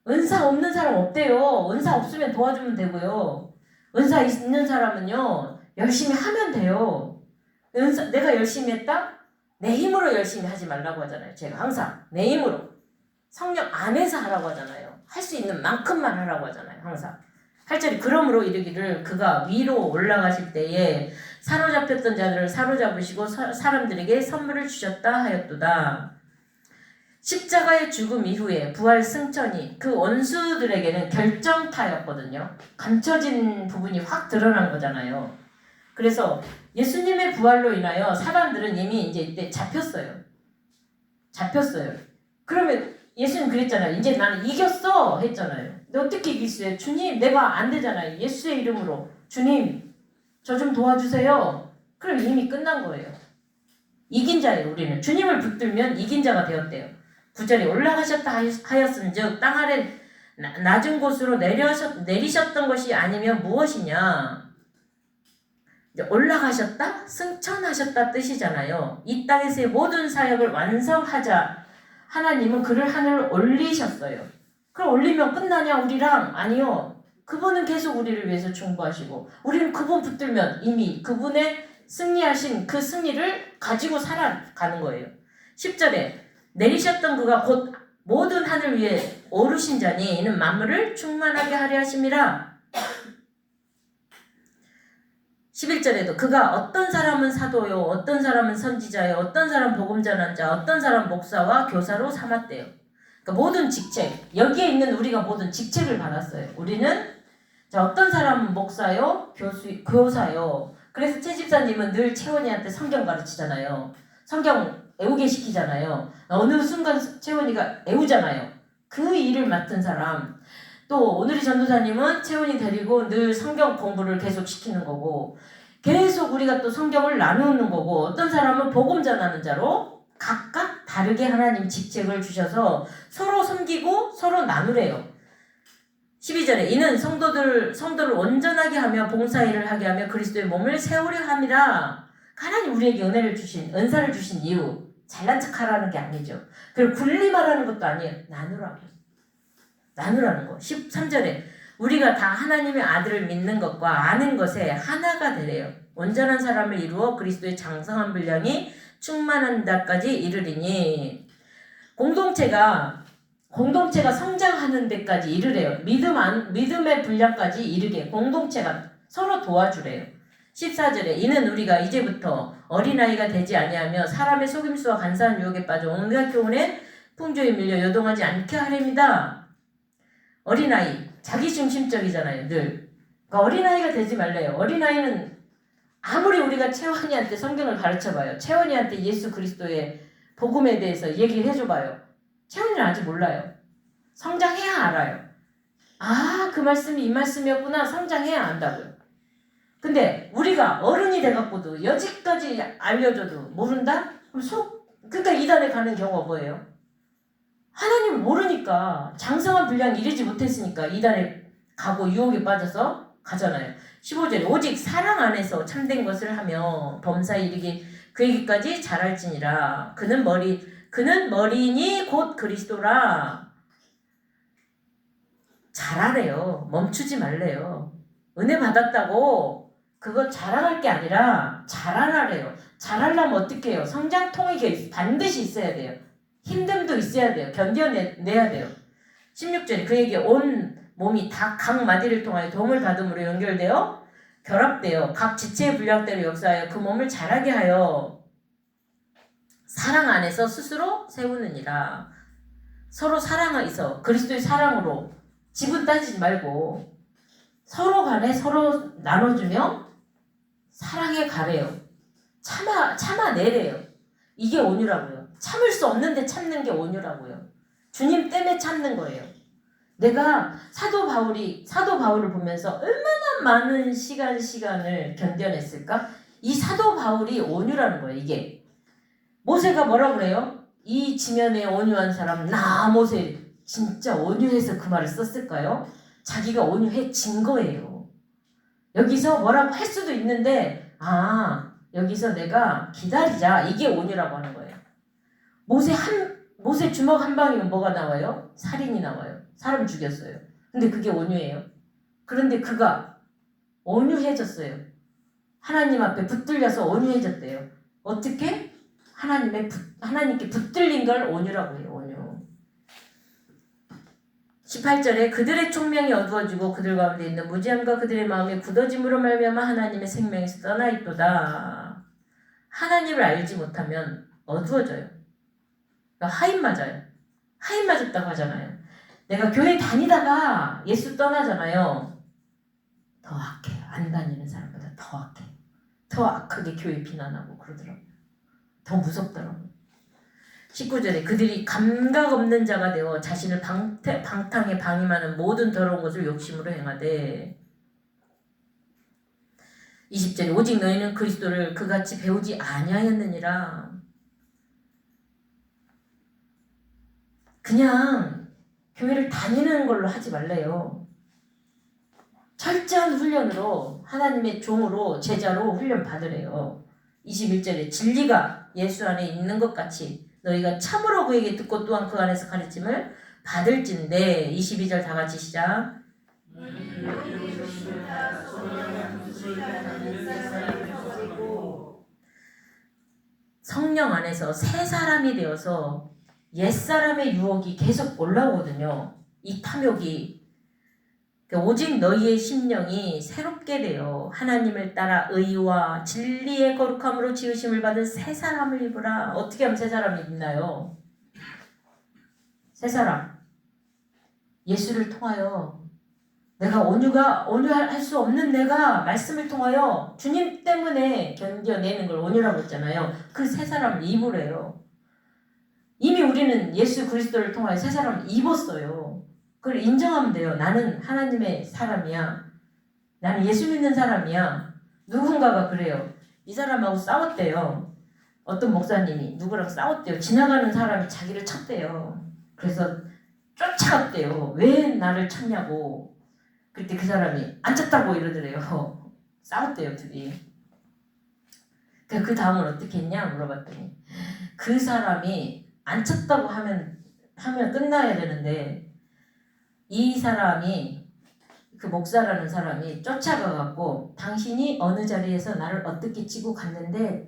은사 없는 사람 없대요. 은사 없으면 도와주면 되고요. 은사 있는 사람은요 열심히 하면 돼요. 내가 열심히 했다? 내 힘으로 열심히 하지 말라고 하잖아요. 제가 항상 내 힘으로 성령 안에서 하라고 하잖아요. 할 수 있는 만큼만 하라고 하잖아요. 항상 8절에 그러므로 이르기를 그가 위로 올라가실 때에 사로잡혔던 자들을 사로잡으시고 사람들에게 선물을 주셨다 하였도다. 십자가의 죽음 이후에 부활 승천이 그 원수들에게는 결정타였거든요. 감춰진 부분이 확 드러난 거잖아요. 그래서 예수님의 부활로 인하여 사람들은 이미 이제 이때 잡혔어요. 그러면 예수님 그랬잖아요. 이제 나는 이겼어 했잖아요. 근데 어떻게 이겼어요? 주님 내가 안 되잖아요. 예수의 이름으로 주님 저 좀 도와주세요. 그럼 이미 끝난 거예요. 이긴 자예요. 우리는 주님을 붙들면 이긴 자가 되었대요. 9절에 올라가셨다 하였은즉 땅 아래 낮은 곳으로 내리셨던 것이 아니면 무엇이냐? 올라가셨다? 승천하셨다 뜻이잖아요. 이 땅에서의 모든 사역을 완성하자 하나님은 그를 하늘을 올리셨어요. 그럼 올리면 끝나냐 우리랑? 아니요. 그분은 계속 우리를 위해서 충고하시고 우리는 그분 붙들면 이미 그분의 승리하신 그 승리를 가지고 살아가는 거예요. 10절에 내리셨던 그가 곧 모든 하늘 위에 오르신 자니 이는 만물을 충만하게 하려 하심이라. 11절에도 그가 어떤 사람은 사도요, 어떤 사람은 선지자요, 어떤 사람은 복음 전한 자, 어떤 사람은 목사와 교사로 삼았대요. 그러니까 모든 직책, 여기에 있는 우리가 모든 직책을 받았어요. 우리는 자 어떤 사람은 목사요, 교사요. 그래서 최 집사님은 늘 채원이한테 성경 가르치잖아요. 성경 애우게 시키잖아요. 어느 순간 채원이가 애우잖아요. 그 일을 맡은 사람. 또 오늘의 전도사님은 채원이 데리고 늘 성경 공부를 계속 시키는 거고 계속 우리가 또 성경을 나누는 거고 어떤 사람은 복음 전하는 자로 각각 다르게 하나님 직책을 주셔서 서로 섬기고 서로 나누래요. 12절에 이는 성도를 온전하게 하며 봉사일을 하게 하며 그리스도의 몸을 세우려 함이라. 하나님 우리에게 은혜를 주신 은사를 주신 이유 잘난 척하라는 게 아니죠. 그리고 군림하라는 것도 아니에요. 나누라는 거. 13절에 우리가 다 하나님의 아들을 믿는 것과 아는 것에 하나가 되래요. 온전한 사람을 이루어 그리스도의 장성한 분량이 충만한 데까지 이르리니. 공동체가 성장하는 데까지 이르래요. 믿음의 분량까지 이르게 공동체가 서로 도와주래요. 14절에 이는 우리가 이제부터 어린아이가 되지 아니하며 사람의 속임수와 간사한 유혹에 빠져 온갖 교훈에 풍조에 밀려 요동하지 않게 하렵니다. 어린아이 자기중심적이잖아요. 늘. 그러니까 어린아이가 되지 말래요. 어린아이는 아무리 우리가 채원이한테 성경을 가르쳐봐요. 채원이한테 예수 그리스도의 복음에 대해서 얘기를 해줘봐요. 채원이는 아직 몰라요. 성장해야 알아요. 그 말씀이 이 말씀이었구나. 성장해야 안다고요. 근데 우리가 어른이 돼갖고도 여지까지 알려줘도 모른다? 그러니까 이단에 가는 경우가 뭐예요? 하나님을 모르니까 장성한 분량이 이르지 못했으니까 이단에 가고 유혹에 빠져서 가잖아요. 15절에 오직 사랑 안에서 참된 것을 하며 범사에 이르기 그에게까지 자랄지니라. 그는 머리니 곧 그리스도라. 잘하래요. 멈추지 말래요. 은혜 받았다고 그거 자랑할 게 아니라 잘하라래요. 잘하려면 어떻게 해요? 성장통이 반드시 있어야 돼요. 힘듦도 있어야 돼요. 견뎌내야 돼요. 16절에 그에게 온 몸이 다 각 마디를 통하여 도움을 받음으로 연결되어 결합되어 각 지체의 분량대로 역사하여 그 몸을 자라게 하여 사랑 안에서 스스로 세우느니라. 서로 사랑에서 그리스도의 사랑으로 지분 따지지 말고 서로 간에 서로 나눠주며 사랑에 가래요. 참아내래요. 이게 온유라고요. 참을 수 없는데 참는 게 온유라고요. 주님 때문에 참는 거예요. 내가 사도 바울을 보면서 얼마나 많은 시간을 견뎌냈을까? 이 사도 바울이 온유라는 거예요. 이게 모세가 뭐라 그래요? 이 지면에 온유한 사람 나 모세 진짜 온유해서 그 말을 썼을까요? 자기가 온유해진 거예요. 여기서 뭐라고 할 수도 있는데 여기서 내가 기다리자. 이게 온유라고 하는 거예요. 모세 주먹 한 방이면 뭐가 나와요? 살인이 나와요. 사람 죽였어요. 근데 그게 온유예요. 그런데 그가 온유해졌어요. 하나님 앞에 붙들려서 온유해졌대요. 어떻게? 하나님께 붙들린 걸 온유라고 해요. 온유. 18절에 그들의 총명이 어두워지고 그들 가운데 있는 무지함과 그들의 마음이 굳어짐으로 말미암아 하나님의 생명에서 떠나 있도다. 하나님을 알지 못하면 어두워져요. 하인 맞아요. 하인 맞았다고 하잖아요. 내가 교회 다니다가 예수 떠나잖아요. 더 악해요. 안 다니는 사람보다 더 악해요. 더 악하게 교회 비난하고 그러더라고요. 더 무섭더라고요. 19절에 그들이 감각 없는 자가 되어 자신을 방탕에 방임하는 모든 더러운 것을 욕심으로 행하되. 20절에 오직 너희는 그리스도를 그같이 배우지 아니하였느니라. 그냥 교회를 다니는 걸로 하지 말래요. 철저한 훈련으로 하나님의 종으로 제자로 훈련 받으래요. 21절에 진리가 예수 안에 있는 것 같이 너희가 참으로 그에게 듣고 또한 그 안에서 가르침을 받을진대. 22절 다 같이 시작. 성령 안에서 새 사람이 되어서 옛사람의 유혹이 계속 올라오거든요. 이 탐욕이. 오직 너희의 심령이 새롭게 되어 하나님을 따라 의와 진리의 거룩함으로 지으심을 받은 새 사람을 입으라. 어떻게 하면 새 사람을 입나요? 새 사람. 예수를 통하여 내가 온유할 수 없는 내가 말씀을 통하여 주님 때문에 견뎌내는 걸 온유라고 했잖아요. 그 새 사람을 입으래요. 이미 우리는 예수 그리스도를 통하여 새 사람을 입었어요. 그걸 인정하면 돼요. 나는 하나님의 사람이야. 나는 예수 믿는 사람이야. 누군가가 그래요. 이 사람하고 싸웠대요. 어떤 목사님이 누구랑 싸웠대요. 지나가는 사람이 자기를 쳤대요. 그래서 쫓아갔대요. 왜 나를 쳤냐고. 그때 그 사람이 안 쳤다고 이러더래요. 싸웠대요, 둘이. 그 다음은 어떻게 했냐 물어봤더니 그 사람이 안 쳤다고 하면 끝나야 되는데 이 사람이 그 목사라는 사람이 쫓아가갖고 당신이 어느 자리에서 나를 어떻게 치고 갔는데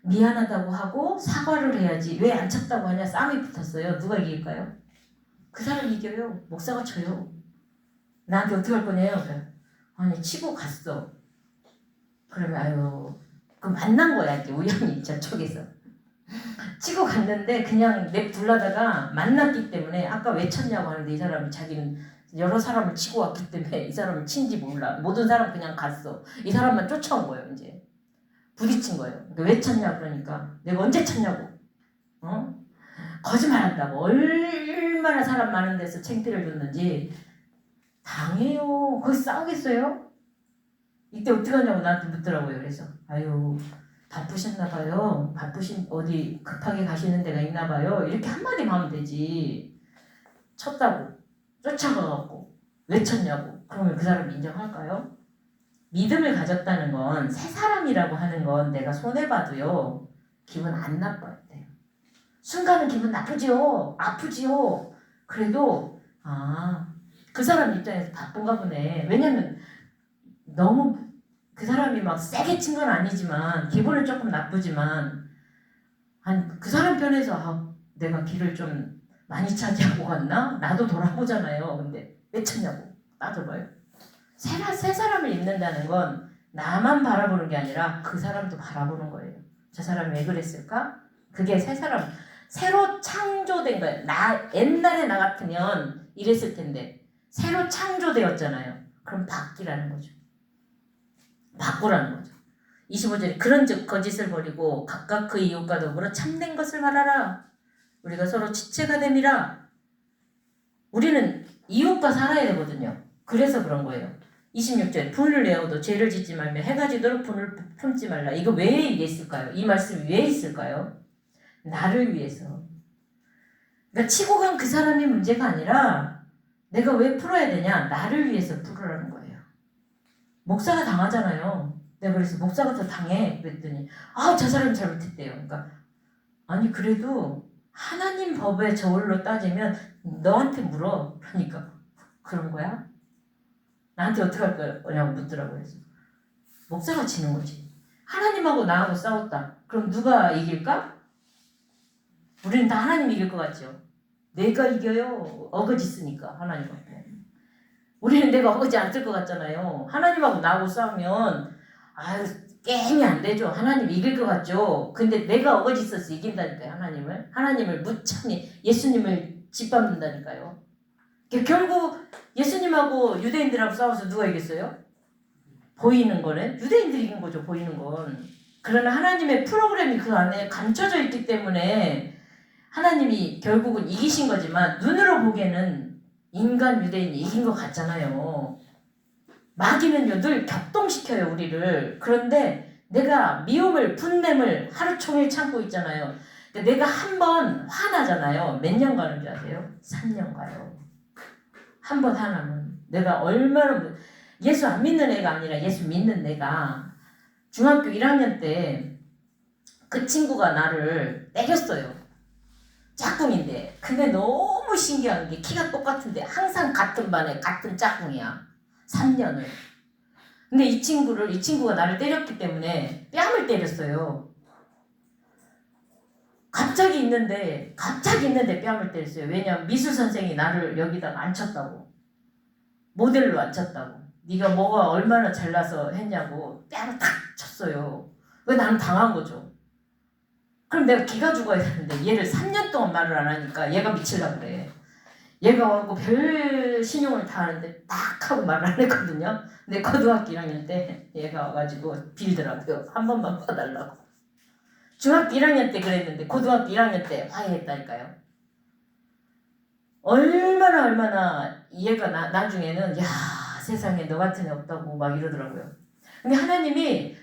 미안하다고 하고 사과를 해야지 왜 안 쳤다고 하냐 싸움이 붙었어요. 누가 이길까요? 그 사람이 이겨요. 목사가 져요. 나한테 어떻게 할 거냐요? 아니 치고 갔어. 그러면 아유 그 만난 거야 이제 우연히 저쪽에서 치고 갔는데 그냥 냅둘라다가 만났기 때문에 아까 왜 쳤냐고 하는데 이 사람이 자기는 여러 사람을 치고 왔기 때문에 이 사람을 친지 몰라. 모든 사람 그냥 갔어. 이 사람만 쫓아온 거예요. 이제 부딪힌 거예요. 그러니까 왜 쳤냐 그러니까 내가 언제 쳤냐고. 거짓말한다고. 얼마나 사람 많은 데서 창피를 줬는지 당해요. 거기 싸우겠어요? 이때 어떻게 하냐고 나한테 묻더라고요. 그래서 아유 바쁘셨나봐요. 어디 급하게 가시는 데가 있나봐요. 이렇게 한마디만 하면 되지. 쳤다고 쫓아가갖고 왜 쳤냐고. 그러면 그 사람이 인정할까요? 믿음을 가졌다는 건 새 사람이라고 하는 건 내가 손해봐도요 기분 안 나빠요. 순간은 기분 나쁘지요. 아프지요. 그래도 그 사람 입장에서 바쁜가 보네. 왜냐면 너무 그 사람이 막 세게 친 건 아니지만 기분은 조금 나쁘지만 그 사람 편에서 내가 길을 좀 많이 차지하고 갔나? 나도 돌아보잖아요. 근데 왜 쳤냐고 따져봐요. 새 사람을 입는다는 건 나만 바라보는 게 아니라 그 사람도 바라보는 거예요. 저 사람이 왜 그랬을까? 그게 새 사람 새로 창조된 거예요. 옛날에 나 같으면 이랬을 텐데 새로 창조되었잖아요. 그럼 바뀌라는 거죠. 바꾸라는 거죠. 25절에 그런즉 거짓을 버리고 각각 그 이웃과 더불어 참된 것을 말하라. 우리가 서로 지체가 됨이라. 우리는 이웃과 살아야 되거든요. 그래서 그런 거예요. 26절 분을 내어도 죄를 짓지 말며 해가 지도록 분을 품지 말라. 이거 왜 있을까요? 이 말씀이 왜 있을까요? 나를 위해서. 그러니까 치고 간 그 사람이 문제가 아니라 내가 왜 풀어야 되냐? 나를 위해서 풀으라는 거예요. 목사가 당하잖아요. 내가 그래서 목사가 더 당해. 그랬더니 저 사람이 잘못했대요. 그러니까 아니 그래도 하나님 법의 저울로 따지면 너한테 물어. 그러니까 그런 거야? 나한테 어떻게 할 거냐고 묻더라고요. 그래서 목사가 지는 거지. 하나님하고 나하고 싸웠다. 그럼 누가 이길까? 우리는 다 하나님 이길 것 같죠. 내가 이겨요. 어거지 쓰니까 하나님하고. 우리는 내가 어거지 안 쓸 것 같잖아요. 하나님하고 나하고 싸우면 게임이 안 되죠. 하나님 이길 것 같죠. 근데 내가 어거지 써서 이긴다니까요. 하나님을 무참히 예수님을 짓밟는다니까요. 결국 예수님하고 유대인들하고 싸워서 누가 이겼어요? 보이는 거는 유대인들이 이긴 거죠. 보이는 건. 그러나 하나님의 프로그램이 그 안에 감춰져 있기 때문에 하나님이 결국은 이기신 거지만 눈으로 보기에는 인간 유대인이 이긴 것 같잖아요. 마귀는요 늘 격동시켜요 우리를. 그런데 내가 미움을 분냄을 하루 종일 참고 있잖아요. 그러니까 내가 한 번 화나잖아요. 몇 년 가는 줄 아세요? 3년 가요. 한 번 화나면 내가 얼마나 예수 안 믿는 애가 아니라 예수 믿는 내가 중학교 1학년 때 그 친구가 나를 때렸어요. 짝꿍인데. 근데 너무 신기한 게 키가 똑같은데 항상 같은 반에 같은 짝꿍이야. 3년을. 근데 이 친구가 나를 때렸기 때문에 뺨을 때렸어요. 갑자기 있는데 뺨을 때렸어요. 왜냐면 미술 선생이 나를 여기다가 앉혔다고. 모델로 앉혔다고. 네가 뭐가 얼마나 잘나서 했냐고 뺨을 탁 쳤어요. 왜 나는 당한 거죠. 그럼 내가 기가 죽어야 되는데 얘를 3년 동안 말을 안 하니까 얘가 미치려고 그래. 얘가 와갖고 별 신용을 다 하는데 딱 하고 말을 안 했거든요. 근데 고등학교 1학년 때 얘가 와가지고 빌더라고요. 한 번만 봐달라고. 중학교 1학년 때 그랬는데 고등학교 1학년 때 화해했다니까요. 얼마나 얘가 나중에는 야 세상에 너 같은 애 없다고 막 이러더라고요. 근데 하나님이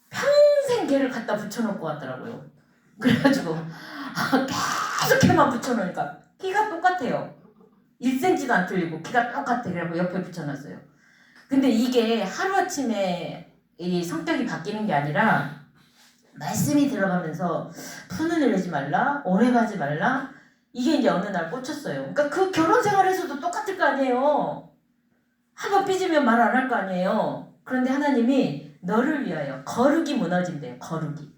평생 걔를 갖다 붙여놓고 왔더라고요. 그래가지고 계속 걔만 붙여놓으니까 키가 똑같아요. 1cm도 안 틀리고 키가 똑같아. 그래서 옆에 붙여놨어요. 근데 이게 하루아침에 이 성격이 바뀌는 게 아니라 말씀이 들어가면서 푸는 내지 말라, 오래 가지 말라. 이게 이제 어느 날 꽂혔어요. 그러니까 그 결혼 생활에서도 똑같을 거 아니에요. 한 번 삐지면 말 안 할 거 아니에요. 그런데 하나님이 너를 위하여 거룩이 무너진대요. 거룩이.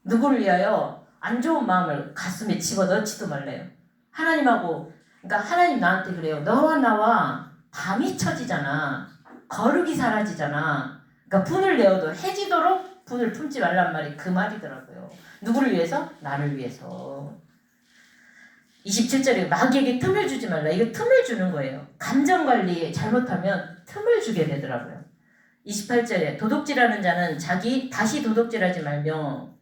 누구를 위하여? 안 좋은 마음을 가슴에 집어넣지도 말래요. 하나님하고, 그러니까 하나님 나한테 그래요. 너와 나와 담이 쳐지잖아. 거룩이 사라지잖아. 그러니까 분을 내어도 해지도록 분을 품지 말란 말이 그 말이더라고요. 누구를 위해서? 나를 위해서. 27절에 마귀에게 틈을 주지 말라. 이거 틈을 주는 거예요. 감정관리 잘못하면 틈을 주게 되더라고요. 28절에 도둑질하는 자는 다시 도둑질하지 말며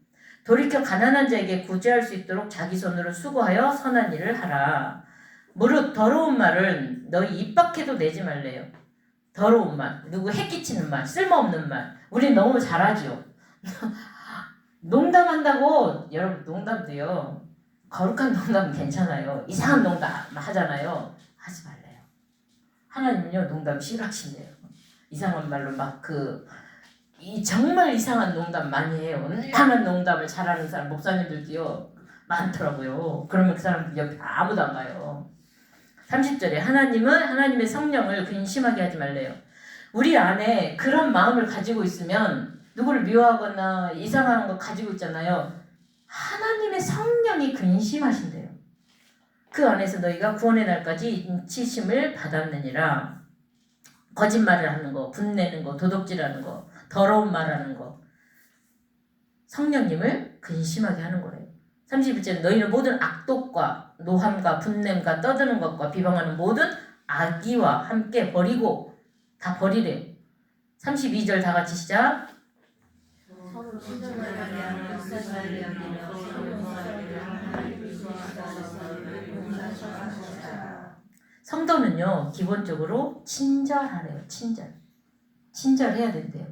돌이켜 가난한 자에게 구제할 수 있도록 자기 손으로 수고하여 선한 일을 하라. 무릇 더러운 말은 너희 입 밖에도 내지 말래요. 더러운 말, 누구 해끼치는 말, 쓸모없는 말. 우린 너무 잘하죠. 농담한다고 여러분 농담도요. 거룩한 농담은 괜찮아요. 이상한 농담 하잖아요. 하지 말래요. 하나님은요 농담 싫어하신대요. 이상한 말로 정말 이상한 농담 많이 해요. 이상한 농담을 잘하는 사람 목사님들도요 많더라고요. 그러면 그 사람들 옆에 아무도 안 가요. 30절에 하나님은 하나님의 성령을 근심하게 하지 말래요. 우리 안에 그런 마음을 가지고 있으면 누구를 미워하거나 이상한 거 가지고 있잖아요. 하나님의 성령이 근심하신대요. 그 안에서 너희가 구원의 날까지 인치심을 받았느니라. 거짓말을 하는 거, 분내는 거, 도둑질하는 거, 더러운 말하는 거. 성령님을 근심하게 하는 거래요. 31절에 너희는 모든 악독과 노함과 분냄과 떠드는 것과 비방하는 모든 악의와 함께 버리고 다 버리래요. 32절 다 같이 시작. 서로 친절하게 하며 불쌍하게 여기며 성도는요 기본적으로 친절하래요. 친절해야 된대요.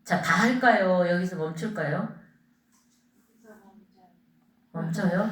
자, 다 할까요? 여기서 멈출까요? 멈춰요?